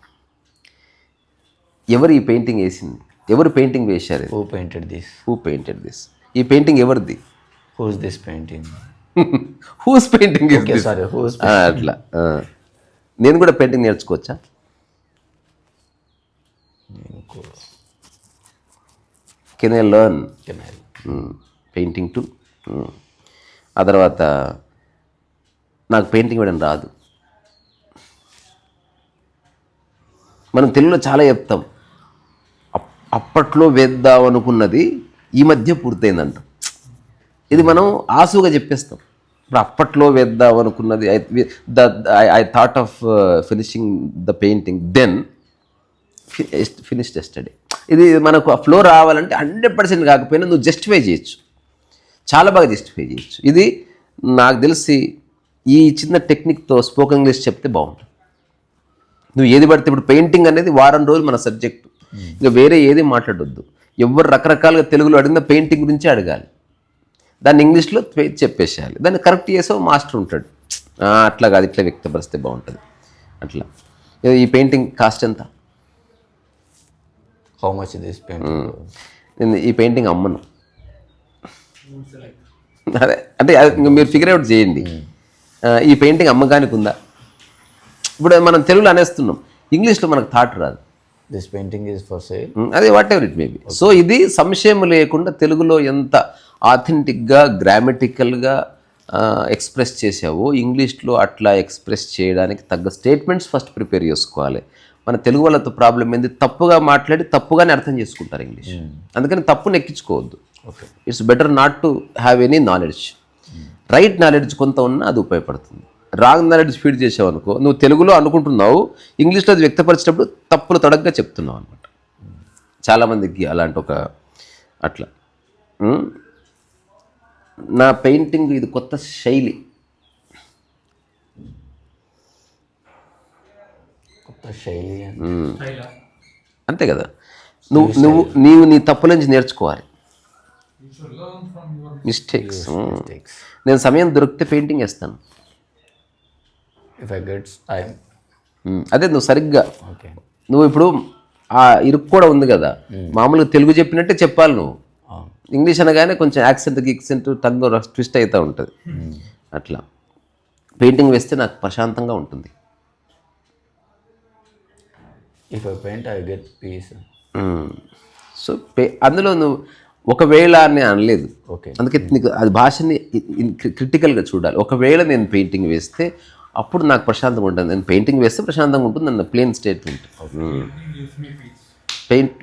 ఎవరు ఈ పెయింటింగ్ వేసింది? ఎవరు పెయింటింగ్ వేశారు? Who painted this? ఈ పెయింటింగ్ ఎవరిది? Who's this painting? Whose painting? Okay, sorry, who's అట్లా. నేను కూడా పెయింటింగ్ నేర్చుకోవచ్చా? Can I learn painting too? ఆ తర్వాత నాకు పెయింటింగ్ వేయడం రాదు. మనం తెలుగులో చాలా చెప్తాం, అప్పట్లో వేద్దాం అనుకున్నది ఈ మధ్య పూర్తయిందంట. ఇది మనం ఆసుగా చెప్పేస్తాం. ఇప్పుడు అప్పట్లో వేద్దాం అనుకున్నది, I thought of finishing the painting then finished yesterday. ఇది మనకు ఆ ఫ్లో రావాలంటే 100% కాకపోయినా నువ్వు జస్టిఫై చేయొచ్చు, చాలా బాగా జస్టిఫై చేయొచ్చు. ఇది నాకు తెలిసి ఈ చిన్న టెక్నిక్తో స్పోకెన్ ఇంగ్లీష్ చెప్తే బాగుంటుంది. నువ్వు ఏది పడితే, ఇప్పుడు పెయింటింగ్ అనేది వారం రోజులు మన సబ్జెక్టు, ఇంకా వేరే ఏది మాట్లాడొద్దు. ఎవరు రకరకాలుగా తెలుగులో అడిగినా పెయింటింగ్ గురించే అడగాలి. దాన్ని ఇంగ్లీష్లో చెప్పేసేయాలి. దాన్ని కరెక్ట్ చేసే మాస్టర్ ఉంటాడు. అట్లా కాదు, ఇట్లా వ్యక్తపరిస్తే బాగుంటుంది. అట్లా ఈ పెయింటింగ్ కాస్ట్ ఎంత? How much this painting? నేను ఈ పెయింటింగ్ అమ్మను. అదే అంటే మీరు ఫిగర్ అవుట్ చేయండి. ఈ పెయింటింగ్ అమ్మకానికి ఉందా? ఇప్పుడు మనం తెలుగులో అనేస్తున్నాం, ఇంగ్లీష్లో మనకు థాట్ రాదు. This painting is for sale. అదే whatever it maybe. So ఇది సంశయం లేకుండా తెలుగులో ఎంత ఆథెంటిక్గా గ్రామటికల్గా ఎక్స్ప్రెస్ చేసావో ఇంగ్లీష్లో అట్లా ఎక్స్ప్రెస్ చేయడానికి తగ్గ స్టేట్మెంట్స్ ఫస్ట్ ప్రిపేర్ చేసుకోవాలి. మన తెలుగు వాళ్ళతో ప్రాబ్లం ఏంది, తప్పుగా మాట్లాడి తప్పుగానే అర్థం చేసుకుంటారు ఇంగ్లీష్. అందుకని తప్పును ఎక్కించుకోవద్దు. It's better not to have any knowledge. Right knowledge కొంత ఉన్నా అది ఉపయోగపడుతుంది. రాంగ్ నాలెడ్జ్ ఫీడ్ చేసావు అనుకో, నువ్వు తెలుగులో అనుకుంటున్నావు, ఇంగ్లీష్లో అది వ్యక్తపరిచేటప్పుడు తప్పులు తొడగ్గా చెప్తున్నావు అనమాట. చాలామందికి అలాంటి ఒక అట్లా. నా పెయింటింగ్ ఇది కొత్త శైలి. కొత్త శైలి అంతే కదా. నీవు నీ తప్పుల నుంచి నేర్చుకోవాలి. మిస్టేక్స్. నేను సమయం దొరికితే పెయింటింగ్ వేస్తాను. If I gets time. అదే నువ్వు సరిగ్గా ఓకే. నువ్వు ఇప్పుడు ఆ ఇరుక్కు కూడా ఉంది కదా, మామూలుగా తెలుగు చెప్పినట్టే చెప్పాలి నువ్వు. ఇంగ్లీష్ అనగానే కొంచెం యాక్సెంట్ టంగ్ ట్విస్ట్ అవుతూ ఉంటుంది. అట్లా పెయింటింగ్ వేస్తే నాకు ప్రశాంతంగా ఉంటుంది. If I paint I get piece. So అందులో నువ్వు ఒకవేళ అని అనలేదు. ఓకే. అందుకే నీకు అది భాషని క్రిటికల్గా చూడాలి. ఒకవేళ నేను పెయింటింగ్ వేస్తే అప్పుడు నాకు ప్రశాంతంగా ఉంటుంది. నేను పెయింటింగ్ వేస్తే ప్రశాంతంగా ఉంటుంది అన్న plain statement.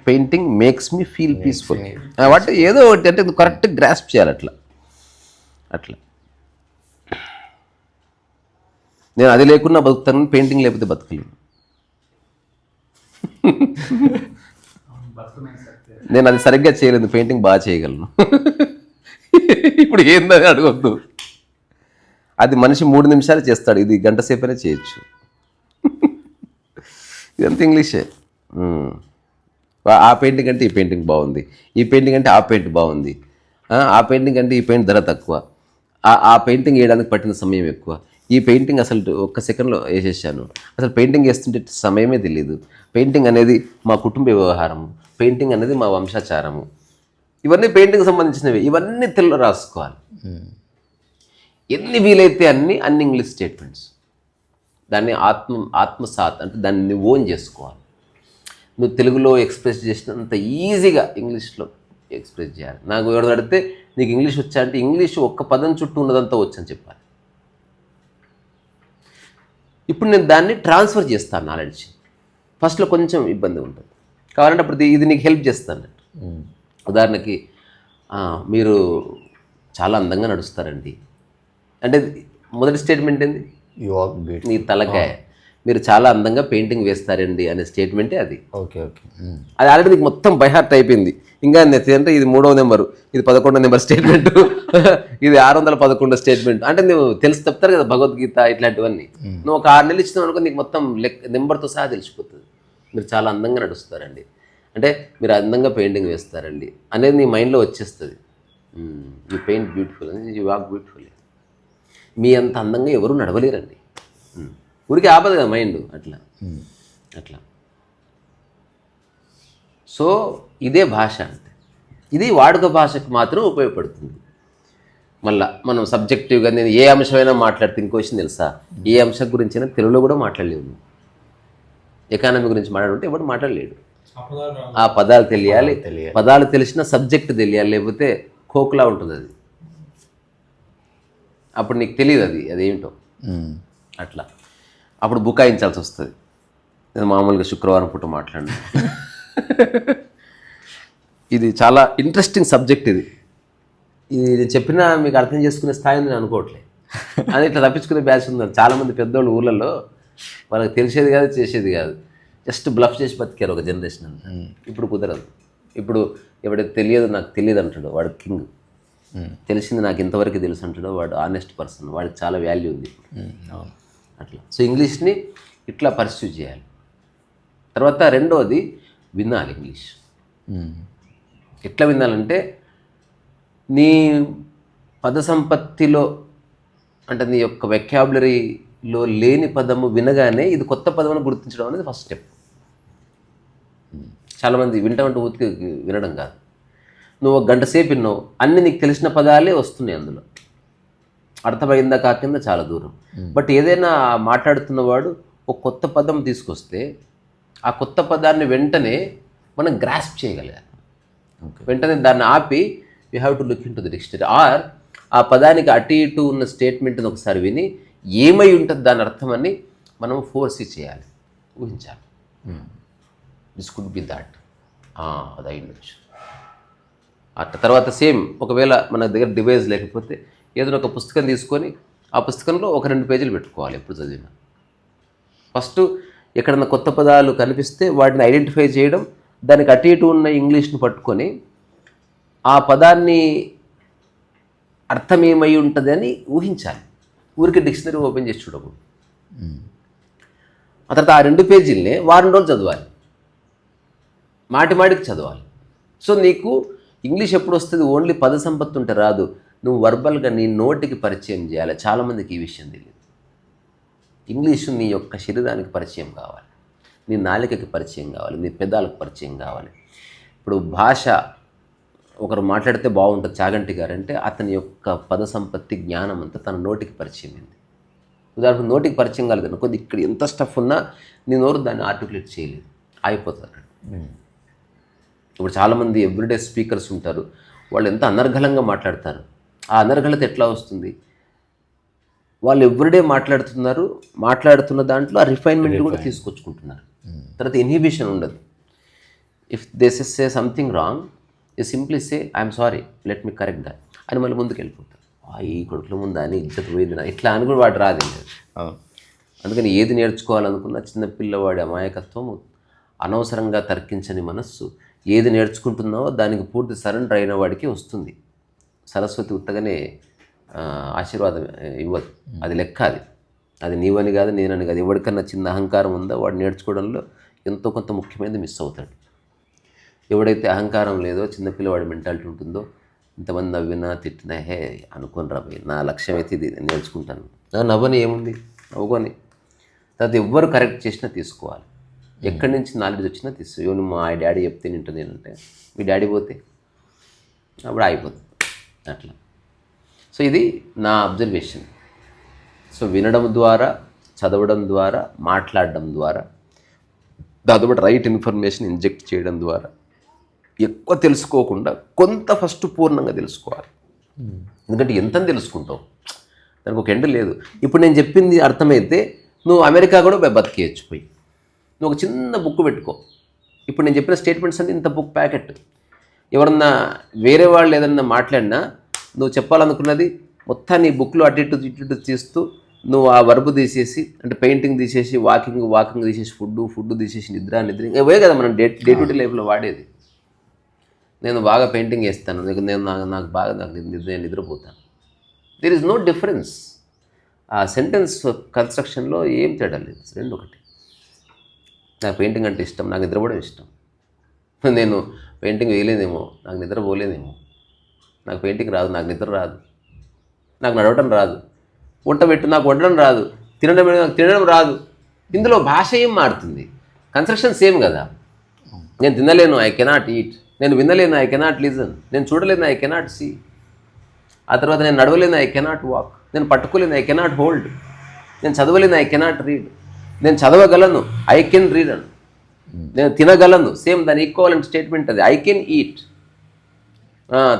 Painting makes me feel peaceful. వాటి ఏదో ఒకటి అంటే నువ్వు కరెక్ట్ గ్రాస్ప్ చేయాలి. అట్లా నేను అది లేకున్నా బతుకుతాను, పెయింటింగ్ లేకపోతే బతకలేను. నేను అది సరిగ్గా చేయలేదు, పెయింటింగ్ బాగా చేయగలను. ఇప్పుడు ఏందని అడగొద్దు. అది మనిషి 3 నిమిషాలు చేస్తాడు, ఇది గంట సేపైనా చేయొచ్చు. ఇదంతా ఇంగ్లీషే. ఆ పెయింటింగ్ అంటే ఈ పెయింటింగ్ బాగుంది, ఈ పెయింటింగ్ అంటే ఆ పెయింట్ బాగుంది, ఆ పెయింటింగ్ అంటే ఈ పెయింట్ ధర తక్కువ, ఆ పెయింటింగ్ వేయడానికి పట్టిన సమయం ఎక్కువ, ఈ పెయింటింగ్ అసలు ఒక్క సెకండ్లో వేసేసాను, అసలు పెయింటింగ్ వేస్తుంటే సమయమే తెలియదు, పెయింటింగ్ అనేది మా కుటుంబ వ్యవహారము, పెయింటింగ్ అనేది మా వంశాచారము, ఇవన్నీ పెయింటింగ్ సంబంధించినవి. ఇవన్నీ తెలుగులో రాసుకోవాలి. ఎన్ని వీలైతే అన్ని ఇంగ్లీష్ స్టేట్మెంట్స్. దాన్ని ఆత్మసాత్ అంటే దాన్ని ఓన్ చేసుకోవాలి. నువ్వు తెలుగులో ఎక్స్ప్రెస్ చేసినంత ఈజీగా ఇంగ్లీష్లో ఎక్స్ప్రెస్ చేయాలి. నాకు ఎవరు అడిగితే నీకు ఇంగ్లీష్ వచ్చా అంటే ఇంగ్లీష్ ఒక్క పదం చుట్టూ ఉన్నదంతా వచ్చని చెప్పాలి. ఇప్పుడు నేను దాన్ని ట్రాన్స్ఫర్ చేస్తాను నాలెడ్జ్. ఫస్ట్లో కొంచెం ఇబ్బంది ఉంటుంది, కావాలంటే అప్పుడు ఇది నీకు హెల్ప్ చేస్తాను. ఉదాహరణకి మీరు చాలా అందంగా నడుస్తారండి అంటే మొదటి స్టేట్మెంట్ ఏంది? నీ తలకాయ. మీరు చాలా అందంగా పెయింటింగ్ వేస్తారండి అనే స్టేట్మెంటే అది. Okay okay. అది ఆల్రెడీ నీకు మొత్తం బై హార్ట్ అయిపోయింది. ఇంకా అంటే ఇది 3వ నెంబరు, ఇది 11వ నెంబర్ స్టేట్మెంట్, ఇది 611 స్టేట్మెంట్. అంటే నువ్వు తెలిసి చెప్తారు కదా భగవద్గీత ఇట్లాంటివన్నీ. నువ్వు ఒక 6 నెలలు ఇచ్చినావు అనుకో, నీకు మొత్తం నెంబర్తో సహా తెలిసిపోతుంది. మీరు చాలా అందంగా నడుస్తారండి అంటే మీరు అందంగా పెయింటింగ్ వేస్తారండి అనేది నీ మైండ్లో వచ్చేస్తుంది. యూ పెయింట్ బ్యూటిఫుల్ అని, యూ వాక్ బ్యూటిఫుల్. మీ అంత అందంగా ఎవరు నడవలేరండి. ఊరికి ఆపదు కదా మైండ్. అట్లా సో ఇదే భాష అంటే ఇది వాడుక భాషకు మాత్రం ఉపయోగపడుతుంది. మళ్ళీ మనం సబ్జెక్టివ్గా నేను ఏ అంశమైనా మాట్లాడితే ఇంకో విషయం తెలుసా, ఏ అంశం గురించైనా తెలుగులో కూడా మాట్లాడలేవు. ఎకానమీ గురించి మాట్లాడుంటే ఎవరు మాట్లాడలేడు. ఆ పదాలు తెలియాలి, పదాలు తెలిసిన సబ్జెక్ట్ తెలియాలి, లేకపోతే ఖోఖలా ఉంటుంది అది. అప్పుడు నీకు తెలియదు అదేమిటో. అట్లా అప్పుడు బుకాయించాల్సి వస్తుంది. నేను మామూలుగా శుక్రవారం పూట మాట్లాడినా. ఇది చాలా ఇంట్రెస్టింగ్ సబ్జెక్ట్. ఇది చెప్పినా మీకు అర్థం చేసుకునే స్థాయి నేను అనుకోవట్లేదు. అది ఇట్లా తప్పించుకునే బ్యాచ్ ఉన్నారు చాలామంది పెద్దోళ్ళు ఊళ్ళల్లో. వాళ్ళకి తెలిసేది కాదు, చేసేది కాదు, జస్ట్ బ్లఫ్ చేసి బతికారు ఒక జనరేషన్ అంతా. ఇప్పుడు కుదరదు. ఇప్పుడు ఎవడైతే తెలియదు నాకు తెలియదు అంటాడు వాడు కింగ్, తెలిసింది నాకు ఇంతవరకు తెలుసు అంటాడు వాడు ఆనెస్ట్ పర్సన్, వాడికి చాలా వాల్యూ ఉంది. అట్లా సో ఇంగ్లీష్ని ఇట్లా పర్స్యూ చేయాలి. తర్వాత రెండవది వినాలి ఇంగ్లీష్. ఎట్లా వినాలంటే నీ పద సంపత్తిలో అంటే నీ యొక్క వెకాబులరీలో లేని పదము వినగానే ఇది కొత్త పదం అని గుర్తించడం అనేది ఫస్ట్ స్టెప్. చాలామంది వింటామంటే ఊరికి వినడం కాదు. నువ్వు ఒక గంట సేపు విన్నావు, అన్నీ నీకు తెలిసిన పదాలే వస్తున్నాయి, అందులో అర్థమైందా కాకింద చాలా దూరం. బట్ ఏదైనా మాట్లాడుతున్నవాడు ఒక కొత్త పదం తీసుకొస్తే ఆ కొత్త పదాన్ని వెంటనే మనం గ్రాస్ప్ చేయగలగాలి. వెంటనే దాన్ని ఆపి you have to look in to the dictionary, or ఆ పదానికి అటు ఇటు ఉన్న స్టేట్మెంట్ని ఒకసారి విని ఏమై ఉంటుంది దాని అర్థమని మనం ఫోర్స్ చేయాలి, ఊహించాలి. దిస్ కుడ్ బి దాట్, అది అయి ఉండొచ్చు. అట్లా తర్వాత సేమ్ ఒకవేళ మన దగ్గర డివైస్ లేకపోతే ఏదైనా ఒక పుస్తకం తీసుకొని ఆ పుస్తకంలో ఒక 2 పేజీలు పెట్టుకోవాలి ఎప్పుడు చదివినా. ఫస్ట్ ఎక్కడన్నా కొత్త పదాలు కనిపిస్తే వాటిని ఐడెంటిఫై చేయడం, దానికి అటు ఇటు ఉన్న ఇంగ్లీష్ని పట్టుకొని ఆ పదాన్ని అర్థం ఏమై ఉంటుంది అని ఊహించాలి. ఊరికి డిక్షనరీ ఓపెన్ చేసి చూడకూడదు. ఆ తర్వాత ఆ 2 పేజీలనే వారం రోజులు చదవాలి, మాటికి చదవాలి. సో నీకు ఇంగ్లీష్ ఎప్పుడు వస్తుంది? ఓన్లీ పద సంపత్తి ఉంటే రాదు, నువ్వు వర్బల్గా నీ నోటికి పరిచయం చేయాలి. చాలామందికి ఈ విషయం తెలియదు. ఇంగ్లీషు నీ యొక్క శరీరానికి పరిచయం కావాలి, నీ నాలికకి పరిచయం కావాలి, నీ పెదాలకు పరిచయం కావాలి. ఇప్పుడు భాష ఒకరు మాట్లాడితే బాగుంటుంది చాగంటి గారు అంటే అతని యొక్క పద సంపత్తి జ్ఞానం అంతా తన నోటికి పరిచయం అయింది. ఉదాహరణకు నోటికి పరిచయం కాలేదు కొద్ది ఇక్కడ ఎంత స్టఫ్ ఉన్నా నీ నోరు దాన్ని ఆర్టికులేట్ చేయలేదు, అయిపోతుంది. ఇప్పుడు చాలామంది ఎవ్రీడే స్పీకర్స్ ఉంటారు, వాళ్ళు ఎంత అనర్గళంగా మాట్లాడతారు. ఆ అనర్గళత ఎట్లా వస్తుంది? వాళ్ళు ఎవ్రీడే మాట్లాడుతున్న దాంట్లో ఆ రిఫైన్మెంట్ కూడా తీసుకొచ్చుకుంటున్నారు. తర్వాత ఇన్హిబిషన్ ఉండదు. If this is say something wrong, you simply say I'm sorry, let me correct that అని మళ్ళీ ముందుకు వెళ్ళిపోతారు. ఈ కొడుకుల ముందు అని ఇజ్జత్ పోయింది నా ఇట్లా అని కూడా వాడు రాదు. అందుకని ఏది నేర్చుకోవాలనుకున్నా చిన్న పిల్లవాడి అమాయకత్వం, అనవసరంగా తర్కించని మనస్సు, ఏది నేర్చుకుంటున్నావో దానికి పూర్తి సరెండర్ అయిన వాడికి వస్తుంది. సరస్వతి ఉత్తగానే ఆశీర్వాదం ఇవ్వదు, అది లెక్క. అది నీవని కాదు, నేనని కాదు. ఎవరికన్నా చిన్న అహంకారం ఉందో వాడు నేర్చుకోవడంలో ఎంతో కొంత ముఖ్యమైనది మిస్ అవుతాడు. ఎవడైతే అహంకారం లేదో, చిన్నపిల్లవాడి మెంటాలిటీ ఉంటుందో, ఇంతమంది నవ్వినా తిట్టినా హే అనుకోని రాబోయి నా లక్ష్యం అయితే ఇది నేర్చుకుంటాను, నవ్వని ఏముంది నవ్వుకొని. తర్వాత ఎవ్వరు కరెక్ట్ చేసినా తీసుకోవాలి, ఎక్కడి నుంచి నాలెడ్జ్ వచ్చినా తీసుకో. ఇవన్నీ మా డాడీ చెప్తే నింటుంది నేనంటే మీ డాడీ పోతే అప్పుడు అయిపోతుంది అట్లా. సో ఇది నా అబ్జర్వేషన్. సో వినడం ద్వారా, చదవడం ద్వారా, మాట్లాడడం ద్వారా, దాంతోపాటు రైట్ ఇన్ఫర్మేషన్ ఇంజెక్ట్ చేయడం ద్వారా ఎక్కువ తెలుసుకోకుండా కొంత ఫస్ట్ పూర్ణంగా తెలుసుకోవాలి. ఎందుకంటే ఎంతని తెలుసుకుంటావు, దానికి ఒక ఎండ్ లేదు. ఇప్పుడు నేను చెప్పింది అర్థమైతే నువ్వు అమెరికా కూడా బతికేయచ్చు పోయి. నువ్వు ఒక చిన్న బుక్ పెట్టుకో. ఇప్పుడు నేను చెప్పిన స్టేట్మెంట్స్ అంటే ఇంత బుక్ ప్యాకెట్. ఎవరన్నా వేరే వాళ్ళు ఏదన్నా మాట్లాడినా నువ్వు చెప్పాలనుకున్నది మొత్తాన్ని ఈ బుక్లో అటు ఇటు తీస్తూ నువ్వు ఆ వర్బ్ తీసేసి, అంటే పెయింటింగ్ తీసేసి, వాకింగ్ తీసేసి, ఫుడ్ తీసేసి, నిద్ర ఇవే కదా మనం డే టు డే లైఫ్లో వాడేది. నేను బాగా పెయింటింగ్ వేస్తాను, నాకు బాగా నిద్రపోతాను. There is no difference. ఆ సెంటెన్స్ కన్స్ట్రక్షన్లో ఏం తేడా లేదు, రెండు ఒకటి. నాకు పెయింటింగ్ అంటే ఇష్టం, నాకు నిద్రపోవడం ఇష్టం. నేను పెయింటింగ్ వేయలేదేమో, నాకు నిద్రపోలేదేమో. నాకు పెయింటింగ్ రాదు, నాకు నిద్ర రాదు. నాకు నడవటం రాదు, వంట పెట్టు, నాకు వండడం రాదు. నాకు తినడం రాదు. ఇందులో భాష ఏం మారుతుంది? కన్స్ట్రక్షన్ సేమ్ కదా. నేను తినలేను, ఐ కెనాట్ ఈట్. నేను వినలేను, ఐ కెనాట్ లిజన్. నేను చూడలేను, ఐ కెనాట్ సీ. ఆ తర్వాత నేను నడవలేను, ఐ కెనాట్ వాక్. నేను పట్టుకోలేను, ఐ కెనాట్ హోల్డ్. నేను చదవలేను, ఐ కెనాట్ రీడ్. నేను చదవగలను, ఐ కెన్ రీడ్ అని. నేను తినగలను, సేమ్ దాని ఈక్వలెంట్ స్టేట్మెంట్ అది, ఐ కెన్ ఈట్.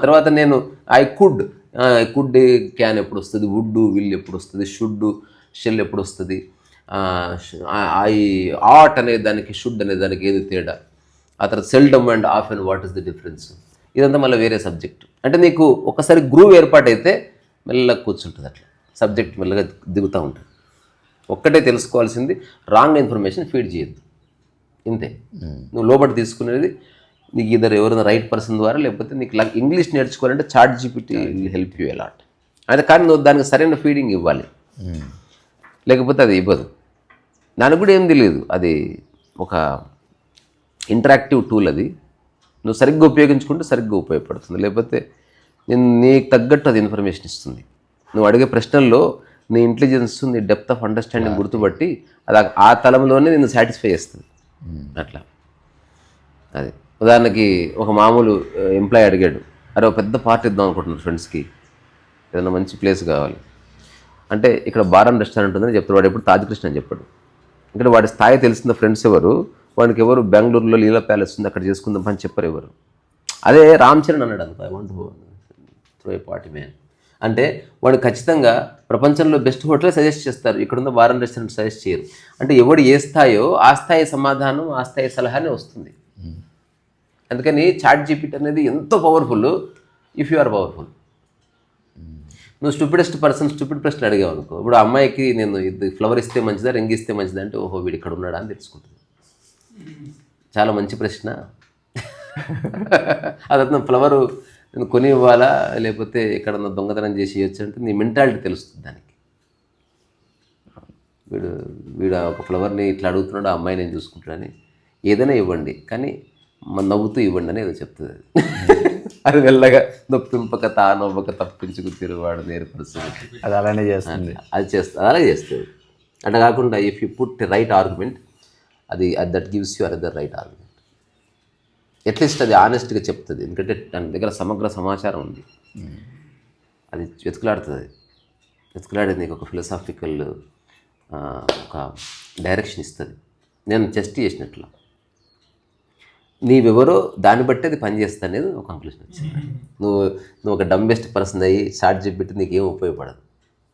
తర్వాత నేను ఐ కుడ్ క్యాన్ ఎప్పుడు వస్తుంది, వుడ్ విల్ ఎప్పుడు వస్తుంది, షుడ్ షెల్ ఎప్పుడు వస్తుంది, ఐ ఆట్ అనే దానికి షుడ్ అనే దానికి ఏది తేడా, ఆ తర్వాత seldom and of and what is the difference, ఇదంతా మళ్ళీ వేరే సబ్జెక్ట్. అంటే నీకు ఒకసారి గ్రూవ్ ఏర్పాటైతే మెల్లగా కూర్చుంటుంది, అట్లా సబ్జెక్ట్ మెల్లగా దిగుతూ ఉంటుంది. ఒక్కటే తెలుసుకోవాల్సింది, రాంగ్ ఇన్ఫర్మేషన్ ఫీడ్ చేయొద్దు, ఇంతే. నువ్వు లోపల తీసుకునేది నీకు ఇద్దరు ఎవరైనా రైట్ పర్సన్ ద్వారా, లేకపోతే నీకు ఇంగ్లీష్ నేర్చుకోవాలంటే ChatGPT help you a lot. అయితే కానీ నువ్వు దానికి సరైన ఫీడింగ్ ఇవ్వాలి, లేకపోతే అది ఇవ్వదు. దానికి కూడా ఏం తెలియదు, అది ఒక ఇంటరాక్టివ్ టూల్. అది నువ్వు సరిగ్గా ఉపయోగించుకుంటే సరిగ్గా ఉపయోగపడుతుంది, లేకపోతే నేను నీకు తగ్గట్టు అది ఇన్ఫర్మేషన్ ఇస్తుంది. నువ్వు అడిగే ప్రశ్నల్లో నీ ఇంటెలిజెన్స్, నీ డెప్త్ ఆఫ్ అండర్స్టాండింగ్ గుర్తుపట్టి అది ఆ తలంలోనే నిన్ను సాటిస్ఫై చేస్తుంది. అట్లా అది ఉదాహరణకి ఒక మామూలు ఎంప్లాయీ అడిగాడు, అరే ఒక పెద్ద పార్టీ ఇద్దాం అనుకుంటున్నారు ఫ్రెండ్స్కి, ఏదైనా మంచి ప్లేస్ కావాలి అంటే ఇక్కడ బార్ అండ్ రెస్టారెంట్ ఉందని చెప్తాడు. వాడు ఎప్పుడు తాజ్ కృష్ణ అని చెప్పాడు. ఇక్కడ వాడి స్థాయి తెలిసిన ఫ్రెండ్స్ ఎవరు, వాడికి ఎవరు బెంగళూరులో లీలా ప్యాలెస్ ఉంది అక్కడ చేసుకుందాం అని చెప్పారు ఎవరు. అదే రామ్ చరణ్ అన్నాడు అనుకో, I want throw A party man అంటే వాడు ఖచ్చితంగా ప్రపంచంలో బెస్ట్ హోటల్ సజెస్ట్ చేస్తారు, ఇక్కడున్న బార్ అండ్ రెస్టారెంట్ సజెస్ట్ చేయరు. అంటే ఎవడు ఏ స్థాయో ఆ స్థాయి సమాధానం, ఆ స్థాయి సలహానే వస్తుంది. అందుకని చాట్ జీపీటీ అనేది ఎంతో powerful if you are powerful. నువ్వు స్టూపిడెస్ట్ పర్సన్ స్టూపిడ్ ప్రశ్నలు అడిగావు అనుకో, ఇప్పుడు అమ్మాయికి నేను ఇది ఫ్లవర్ ఇస్తే మంచిదా రింగ్ ఇస్తే మంచిదా అంటే ఓహో వీడు ఇక్కడ ఉన్నాడా అని తెలుసుకుంటుంది. చాలా మంచి ప్రశ్న. అదే ఫ్లవరు నేను కొని ఇవ్వాలా లేకపోతే ఎక్కడన్నా దొంగతనం చేసి ఇవ్వచ్చు అంటే నీ మెంటాలిటీ తెలుస్తుంది దానికి. వీడు ఒక ఫ్లవర్ని ఇట్లా అడుగుతున్నాడు, ఆ అమ్మాయి నేను చూసుకుంటాడని. ఏదైనా ఇవ్వండి కానీ నవ్వుతూ ఇవ్వండి అని ఏదో చెప్తుంది. అది వెళ్ళగా నొప్పింపక తానొవ్వక తప్పించుకు తిరుగువాడు నేర్పరుస్తుంది. అది అలానే చేస్తుంది. అది అలాగే చేస్తుంది. అట్లా కాకుండా if you put right argument అది that gives you another right argument. At least అది ఆనెస్ట్గా చెప్తుంది, ఎందుకంటే దాని దగ్గర సమగ్ర సమాచారం ఉంది. అది వెతుకులాడేది నీకు ఒక ఫిలసాఫికల్ ఒక డైరెక్షన్ ఇస్తుంది. నేను టెస్ట్ చేసినట్లు నీవెవరో దాన్ని బట్టి అది పనిచేస్తా అనేది ఒక కంక్లూషన్ వచ్చింది. నువ్వు ఒక డంబెస్ట్ పర్సన్ అయ్యి చాట్ జీపీటీ నీకు ఏం ఉపయోగపడదు,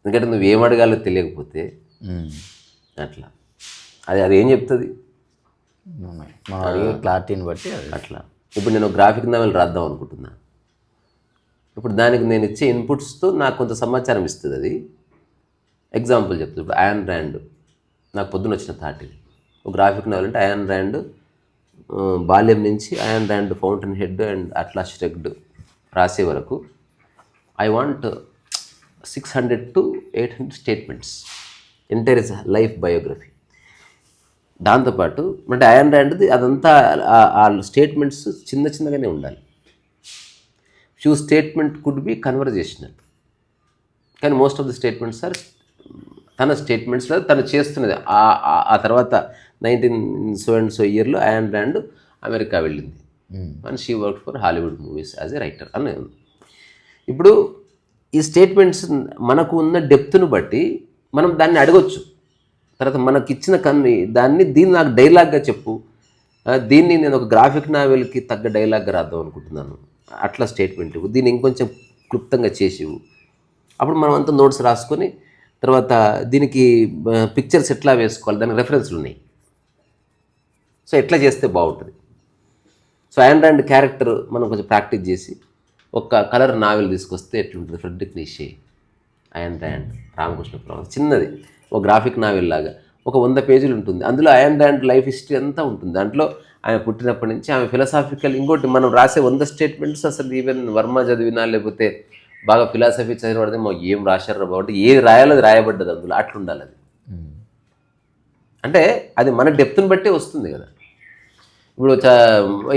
ఎందుకంటే నువ్వు ఏం అడగాలో తెలియకపోతే. అట్లా అది ఏం చెప్తుంది మనం అడిగే క్లారిటీని బట్టి అట్లా. ఇప్పుడు నేను గ్రాఫిక్ నావెల్ రాద్దాం అనుకుంటున్నా, ఇప్పుడు దానికి నేను ఇచ్చే ఇన్పుట్స్తో నాకు కొంత సమాచారం ఇస్తుంది. అది ఎగ్జాంపుల్ చెప్తుంది. ఇప్పుడు అయాన్ ర్యాండ్ నాకు పొద్దున వచ్చిన థాట్ ఇది. ఒక గ్రాఫిక్ నావెల్ అంటే అయాన్ ర్యాండ్ బాల్యం నుంచి Ayn Rand Fountainhead and Atlas shrugged రాసే వరకు I want 600 to 800 statements, entire his life biography. దాంతోపాటు అంటే అయాన్ ర్యాండ్ది అదంతా ఆ స్టేట్మెంట్స్ చిన్నగానే ఉండాలి. Few statement could be conversational, కానీ most of the statements are తన స్టేట్మెంట్స్లో తను చేస్తున్నది. ఆ తర్వాత 19so ఇయర్లో అయాన్ ర్యాండ్ అమెరికా వెళ్ళింది and she work for Hollywood movies as A writer అని. ఇప్పుడు ఈ స్టేట్మెంట్స్ మనకు ఉన్న డెప్త్ను బట్టి మనం దాన్ని అడగొచ్చు. తర్వాత మనకి ఇచ్చిన దీన్ని నాకు డైలాగ్గా చెప్పు, దీన్ని నేను ఒక గ్రాఫిక్ నావెల్కి తగ్గ డైలాగ్గా రాద్దాం అనుకుంటున్నాను, అట్లా స్టేట్మెంట్ ఇవ్వు, దీన్ని ఇంకొంచెం క్లుప్తంగా చేసివు. అప్పుడు మనం అంతా నోట్స్ రాసుకొని తర్వాత దీనికి పిక్చర్స్ ఎట్లా వేసుకోవాలి దానికి రెఫరెన్స్లు ఉన్నాయి. సో ఎట్లా చేస్తే బాగుంటుంది. సో అయాన్ ర్యాండ్ క్యారెక్టర్ మనం కొంచెం ప్రాక్టీస్ చేసి ఒక కలర్ నావెల్ తీసుకొస్తే ఎట్లుంటుంది. Friedrich Nietzsche, Ayn Rand, Ramakrishna Paramahamsa, చిన్నది ఒక గ్రాఫిక్ నావెల్ లాగా ఒక 100 పేజీలు ఉంటుంది. అందులో అయాన్ ర్యాండ్ లైఫ్ హిస్టరీ అంతా ఉంటుంది. దాంట్లో ఆమె పుట్టినప్పటి నుంచి ఆమె ఫిలాసాఫికల్, ఇంకోటి మనం రాసే 100 స్టేట్మెంట్స్ అసలు ఈవెన్ వర్మ చదివినా లేకపోతే బాగా ఫిలాసఫీ చదివినవాడితే మాకు ఏం రాశారు బాగుంటే ఏది రాయాలో అది రాయబడ్డది అందులో, అట్లుండాలి అది. అంటే అది మన డెప్త్ని బట్టే వస్తుంది కదా. ఇప్పుడు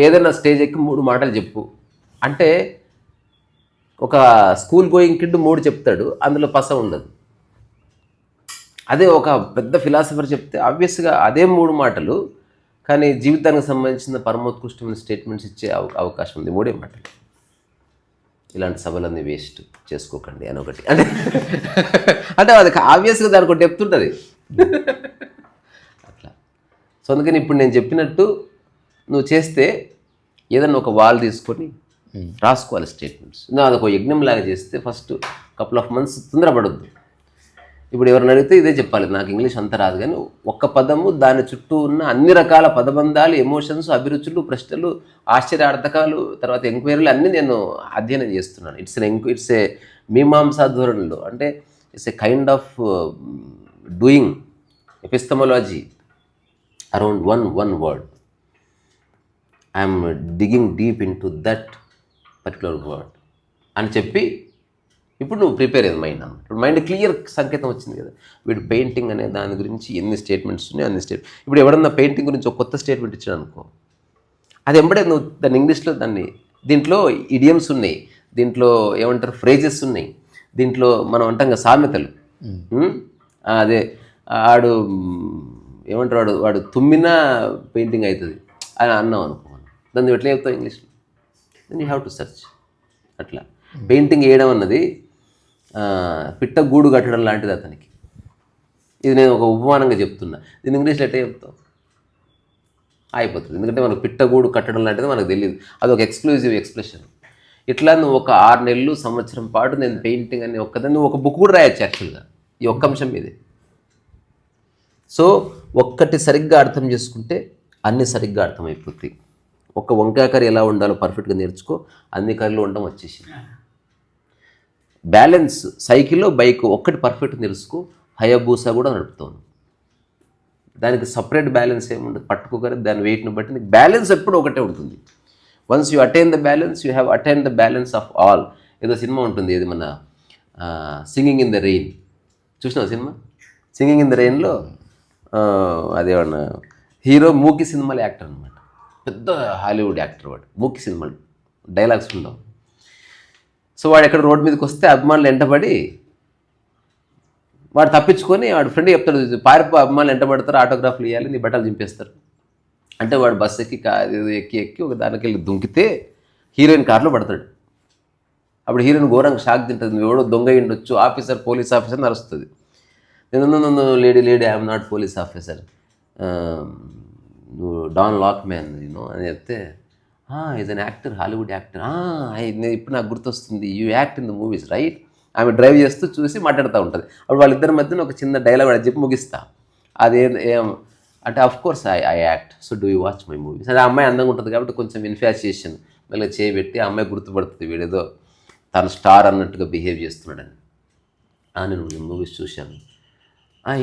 ఏదైనా స్టేజ్ ఎక్కి 3 మాటలు చెప్పు అంటే ఒక స్కూల్ గోయింగ్ కిడ్ 3 చెప్తాడు, అందులో పస ఉండదు. అదే ఒక పెద్ద ఫిలాసఫర్ చెప్తే ఆబ్వియస్గా అదే 3 మాటలు, కానీ జీవితానికి సంబంధించిన పరమోత్కృష్టమైన స్టేట్మెంట్స్ ఇచ్చే అవకాశం ఉంది 3 మాటలు. ఇలాంటి సభలన్నీ వేస్ట్ చేసుకోకండి అని ఒకటి. అంటే అది ఆబ్వియస్గా దానికి ఒక డెప్త్ ఉంటుంది అట్లా. సో అందుకని ఇప్పుడు నేను చెప్పినట్టు నువ్వు చేస్తే ఏదన్నా ఒక వాల్ తీసుకొని రాసుకోవాలి స్టేట్మెంట్స్. అదొక యజ్ఞం లాగా చేస్తే ఫస్ట్ కపుల్ ఆఫ్ మంత్స్ తొందరపడొద్దు. ఇప్పుడు ఎవరిని అడిగితే ఇదే చెప్పాలి, నాకు ఇంగ్లీష్ అంత రాదు, కానీ ఒక్క పదము దాని చుట్టూ ఉన్న అన్ని రకాల పదబంధాలు, ఎమోషన్స్, అభిరుచులు, ప్రశ్నలు, ఆశ్చర్యార్థకాలు, తర్వాత ఎంక్వైరీలు అన్నీ నేను అధ్యయనం చేస్తున్నాను. ఇట్స్ ఏ మీమాంసా ధోరణిలో, అంటే it's a kind of doing epistemology around one word. I'm digging deep in to that particular word అని చెప్పి ఇప్పుడు నువ్వు ప్రిపేర్ అయ్యేది మైండ్ అన్నమాట. ఇప్పుడు మైండ్ క్లియర్ సంకేతం వచ్చింది కదా. వీడు పెయింటింగ్ అనే దాని గురించి ఎన్ని స్టేట్మెంట్స్ ఉన్నాయి అన్ని ఇప్పుడు ఎవడన్నా పెయింటింగ్ గురించి ఒక కొత్త స్టేట్మెంట్ ఇచ్చాడు అనుకో, అది ఎంబడే నువ్వు దాన్ని ఇంగ్లీష్లో దీంట్లో ఇడియమ్స్ ఉన్నాయి, దీంట్లో ఏమంటారు ఫ్రేజెస్ ఉన్నాయి, దీంట్లో మనం అంటాం కదా సామెతలు. అదే ఆడు ఏమంటారు వాడు తుమ్మినా పెయింటింగ్ అవుతుంది అని అన్నాం అనుకో, దాన్ని ఎట్లా చెప్తావు ఇంగ్లీష్లో? Then you have to search. అట్లా పెయింటింగ్ వేయడం అన్నది పిట్ట గూడు కట్టడం లాంటిది అతనికి. ఇది నేను ఒక ఉపమానంగా చెప్తున్నా, దీని ఇంగ్లీష్లో ఎట్లా చెప్తావు? అయిపోతుంది. ఎందుకంటే మనకు పిట్టగూడు కట్టడం లాంటిది మనకు తెలియదు, అది ఒక ఎక్స్క్లూజివ్ ఎక్స్ప్రెషన్. ఇట్లా నువ్వు ఒక 6 నెలలు సంవత్సరం పాటు నేను పెయింటింగ్ అని ఒక్కదాన్ని నువ్వు ఒక బుక్ కూడా రాయొచ్చు యాక్చువల్గా ఈ ఒక్క అంశం మీదే. సో ఒక్కటి సరిగ్గా అర్థం చేసుకుంటే అన్ని సరిగ్గా అర్థమైపోతాయి. ఒక వంకాయ కర్రీ ఎలా ఉండాలో పర్ఫెక్ట్గా నేర్చుకో, అన్ని కర్రీలు ఉండడం వచ్చేసింది. బ్యాలెన్స్ సైకిల్లో బైక్ ఒక్కటి పర్ఫెక్ట్ తెలుసుకో, హయబూసా కూడా నడుపుతాను. దానికి సపరేట్ బ్యాలెన్స్ ఏముండదు, పట్టుకోగలి దాని వెయిట్ని బట్టి నీకు బ్యాలెన్స్ ఎప్పుడు ఒకటే ఉంటుంది. Once you attain the balance you have attain the balance of all. ఏదో సినిమా ఉంటుంది, ఏది మన సింగింగ్ ఇన్ ద రెయిన్, చూసినావు సినిమా? సింగింగ్ ఇన్ ద రెయిన్లో అదేమన్నా హీరో మూకీ సినిమాలో యాక్టర్ అనమాట, పెద్ద హాలీవుడ్ యాక్టర్ వాడు. మూకీ సినిమాలు డైలాగ్స్ ఉండవు. సో వాడు ఎక్కడ రోడ్డు మీదకి వస్తే అభిమానులు వెంటబడి వాడు తప్పించుకొని వాడు ఫ్రెండ్ చెప్తాడు, పారిపో అభిమానులు వెంటబడతారు, ఆటోగ్రాఫ్లు ఇవ్వాలి, నీ బట్టలు చింపేస్తారు అంటే వాడు బస్సు ఎక్కి ఒక దానికి వెళ్ళి దుంకితే హీరోయిన్ కార్లో పడతాడు. అప్పుడు హీరోయిన్ ఘోరంగా షాక్ తింటుంది, నువ్వు ఎవడో దొంగ ఉండొచ్చు, ఆఫీసర్ పోలీస్ ఆఫీసర్ నడుస్తుంది. నేను lady I'm not police officer, నువ్వు డాన్ లాక్ మ్యాన్ నేను అని చెప్తే, is an actor, Hollywood actor, ఇప్పుడు నాకు గుర్తొస్తుంది, you act in the movies right. ఆమె డ్రైవ్ చేస్తూ చూసి మాట్లాడుతూ ఉంటుంది. అప్పుడు వాళ్ళిద్దరి మధ్యన ఒక చిన్న డైలాగ్ అని చెప్పి ముగిస్తా. ఏం అంటే of course I act, so do you watch my movies. అది ఆ అమ్మాయి అందంగా ఉంటుంది కాబట్టి కొంచెం ఇన్ఫాసియేషన్ మళ్ళీ చేయబెట్టి ఆ అమ్మాయి గుర్తుపడుతుంది, వీడేదో తను స్టార్ అన్నట్టుగా బిహేవ్ చేస్తున్నాడని. నేను మూవీస్ చూశాను.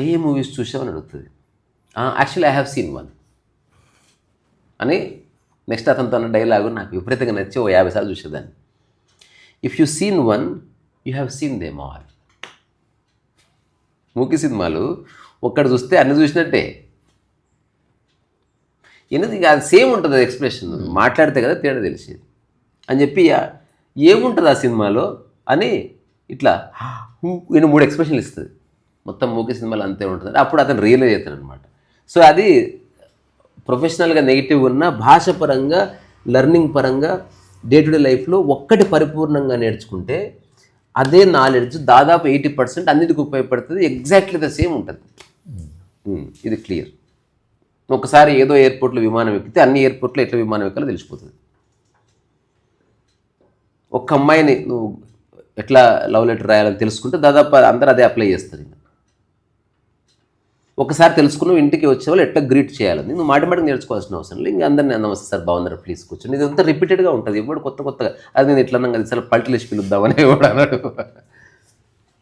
ఏ మూవీస్ చూసామని అడుగుతుంది. Actually I have seen one అని నెక్స్ట్ అతనితో అన్న డైలాగు నాకు విపరీతంగా నచ్చి 50 సార్లు చూసేదాన్ని. If you seen one you have seen them all. మూకీ సినిమాలు ఒక్కడు చూస్తే అన్ని చూసినట్టే. ఎందుకు అది సేమ్ ఉంటుంది, అది ఎక్స్ప్రెషన్ మాట్లాడితే కదా తేడా తెలిసేది అని చెప్పి ఏముంటుంది ఆ సినిమాలో అని ఇట్లా 3 ఎక్స్ప్రెషన్లు ఇస్తుంది. మొత్తం మూకీ సినిమాలు అంతే ఉంటుంది. అప్పుడు అతను రియలైజ్ అవుతాడు అనమాట. సో అది ప్రొఫెషనల్గా నెగిటివ్ ఉన్న భాష పరంగా లెర్నింగ్ పరంగా డే టు డే లైఫ్లో ఒక్కటి పరిపూర్ణంగా నేర్చుకుంటే అదే నాలెడ్జ్ దాదాపు 80% అన్నిటికీ ఉపయోగపడుతుంది. ఎగ్జాక్ట్లీ ద సేమ్ ఉంటుంది. ఇది క్లియర్. ఒకసారి ఏదో ఎయిర్పోర్ట్లో విమానం ఎక్కితే అన్ని ఎయిర్పోర్ట్లో ఎట్లా విమానం ఎక్కాలో తెలిసిపోతుంది. ఒక్క అమ్మాయిని నువ్వు ఎట్లా లవ్ లెటర్ రాయాలని తెలుసుకుంటే దాదాపు అందరూ అదే అప్లై చేస్తారు. ఒకసారి తెలుసుకున్నావు, ఇంటికి వచ్చేవాళ్ళు ఎట్లా గ్రీట్ చేయాలని నువ్వు మాటిమాటికి నేర్చుకోవాల్సిన అవసరం లేదు. ఇంకా అందరినీ నమస్తే సార్ బాగున్నారు ప్లీజ్ కూర్చొని, ఇదంతా రిపీటెడ్గా ఉంటుంది. ఎప్పుడు కొత్తగా అది నేను ఇట్లా అన్నాం కదా సార్ పల్టీలు వేసి పిలుద్దామని కూడా అన్నాడు.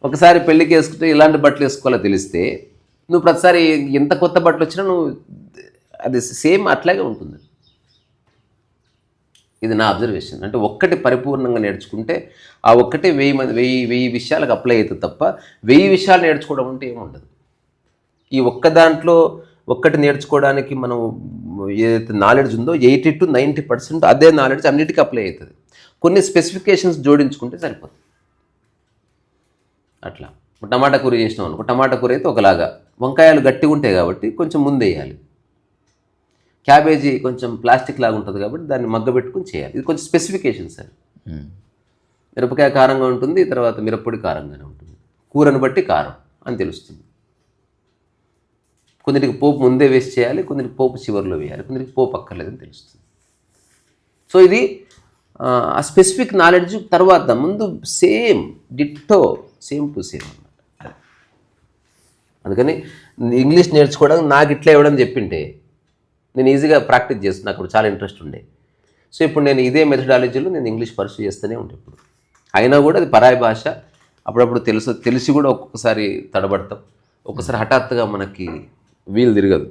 ఒకసారి పెళ్ళికి వేసుకుంటే ఇలాంటి బట్టలు వేసుకోవాలో తెలిస్తే నువ్వు ప్రతిసారి ఎంత కొత్త బట్టలు వచ్చినా నువ్వు అది సేమ్ అట్లాగే ఉంటుంది. ఇది నా అబ్జర్వేషన్. అంటే ఒక్కటి పరిపూర్ణంగా నేర్చుకుంటే ఆ ఒక్కటే 1000 విషయాలకు అప్లై అవుతుంది తప్ప 1000 విషయాలు నేర్చుకోవడం అంటే ఏముండదు. ఈ ఒక్క దాంట్లో ఒక్కటి నేర్చుకోవడానికి మనం ఏదైతే నాలెడ్జ్ ఉందో 80 to 90% అదే నాలెడ్జ్ అన్నిటికీ అప్లై అవుతుంది. కొన్ని స్పెసిఫికేషన్స్ జోడించుకుంటే సరిపోతుంది. అట్లా టమాటా కూర చేసినాం అనుకో, టమాటా కూర అయితే ఒకలాగా, వంకాయలు గట్టిగా ఉంటాయి కాబట్టి కొంచెం ముందు వేయాలి. క్యాబేజీ కొంచెం ప్లాస్టిక్ లాగా ఉంటుంది కాబట్టి దాన్ని మగ్గబెట్టుకుని చేయాలి. ఇది కొంచెం స్పెసిఫికేషన్స్ సార్. మిరపకాయ కారంగా ఉంటుంది, తర్వాత మిరప్పొడి కారంగానే ఉంటుంది. కూరను బట్టి కారం అని తెలుస్తుంది. కొందరికి పోపు ముందే వేసి చేయాలి, కొందరికి పోపు చివరిలో వేయాలి, కొందరికి పోపు అక్కర్లేదని తెలుస్తుంది. సో ఇది ఆ స్పెసిఫిక్ నాలెడ్జ్ తర్వాత ముందు same ditto same to same అన్నమాట. అందుకని ఇంగ్లీష్ నేర్చుకోవడానికి నాకు ఇట్లా ఇవ్వడం చెప్పింటే నేను ఈజీగా ప్రాక్టీస్ చేస్తున్నా, నాకు చాలా ఇంట్రెస్ట్ ఉండే. సో ఇప్పుడు నేను ఇదే మెథడాలజీలో నేను ఇంగ్లీష్ పర్సూ చేస్తూనే ఉంటాను ఇప్పుడు. అయినా కూడా అది పరాయి భాష, అప్పుడప్పుడు తెలిసి కూడా ఒక్కొక్కసారి తడబడతాం, ఒక్కసారి హఠాత్తుగా మనకి వీలు తిరగదు.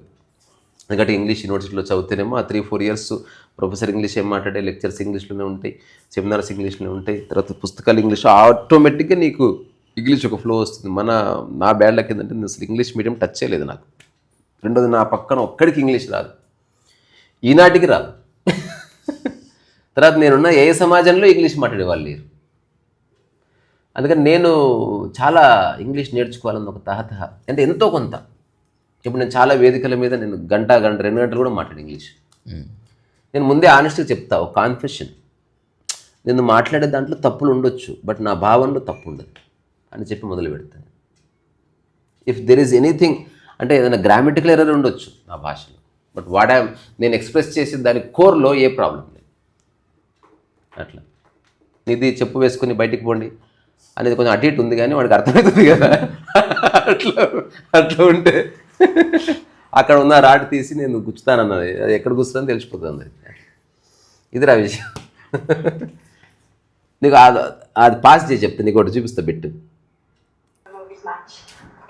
ఎందుకంటే ఇంగ్లీష్ యూనివర్సిటీలో చదివితేనేమో ఆ 3-4 ఇయర్స్ ప్రొఫెసర్ ఇంగ్లీష్ ఏం మాట్లాడే, లెక్చర్స్ ఇంగ్లీష్లోనే ఉంటాయి, సెమినార్స్ ఇంగ్లీష్లోనే ఉంటాయి, తర్వాత పుస్తకాలు ఇంగ్లీష్, ఆటోమేటిక్గా నీకు ఇంగ్లీష్ ఒక ఫ్లో వస్తుంది. నా బ్యాడ్లకి ఏంటంటే నేను అసలు ఇంగ్లీష్ మీడియం టచ్ చేయలేదు నాకు. రెండోది నా పక్కన ఒక్కడికి ఇంగ్లీష్ రాదు, ఈనాటికి రాదు. తర్వాత నేనున్న ఏ సమాజంలో ఇంగ్లీష్ మాట్లాడే వాళ్ళు లేరు. అందుకని నేను చాలా ఇంగ్లీష్ నేర్చుకోవాలని ఒక తహతహ, అంటే ఎంతో కొంత. ఇప్పుడు నేను చాలా వేదికల మీద నేను గంట 2 గంటలు కూడా మాట్లాడు ఇంగ్లీష్. నేను ముందే ఆనెస్ట్గా చెప్తా, ఒక కాన్ఫెషన్, నేను మాట్లాడే దాంట్లో తప్పులు ఉండొచ్చు, బట్ నా భావనలో తప్పు ఉండదు అని చెప్పి మొదలు పెడతాను. ఇఫ్ దెర్ ఈజ్ ఎనీథింగ్, అంటే ఏదైనా గ్రామటికల్ ఎర్రర్ ఉండొచ్చు నా భాషలో, బట్ నేను ఎక్స్ప్రెస్ చేసి దాని కోర్లో ఏ ప్రాబ్లం లేదు. అట్లా ఇది చెప్పు వేసుకొని బయటికి పోండి అనేది కొంచెం అటు ఇటు ఉంది, కానీ వాడికి అర్థమవుతుంది కదా. అట్లా ఉంటే అక్కడ ఉన్న రాడ్ తీసి నేను గుచ్చుతానన్నది, అది ఎక్కడ గుచ్చుతానని తెలిసిపోతుంది. ఇది రా విషయం. నీకు అది పాస్ చేసి చెప్తే నీకు ఒకటి చూపిస్తా పెట్టు.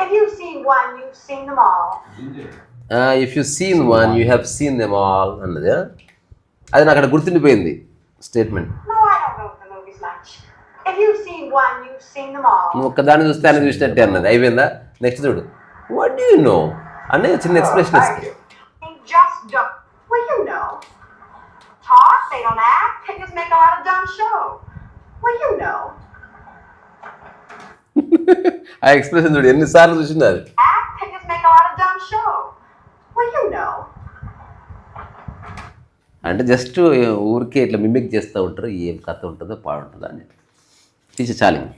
If you've seen one, you've seen them all. If you seen one you have seen them all అన్నది, అది నాకు అక్కడ గుర్తుండిపోయింది statement. No, I don't go to the movies much. If you've seen one, you've seen them all. నువ్వు ఒక్కదాన్ని చూస్తే అని చూసినట్టే అన్నది. అయిపోయిందా? నెక్స్ట్ చూడు. వాట్ డూ యూ నో అనే చిన్న ఎక్స్ప్రెషన్ ఇస్తుంది. They just don't. Well, you know. Talk, they don't act, they just make a lot of dumb show. Well, you know. ఆ ఎక్స్ప్రెషన్ చూడు ఎన్నిసార్లు చూసింది అది. Act, they just make a lot of dumb show. Well, you know. అంటే just ఊరికే ఇట్లా mimic చేస్తూ ఉంటారు, ఏం కథ ఉంటుందో పాడుంటుందో అని తీసి చాలింగ్.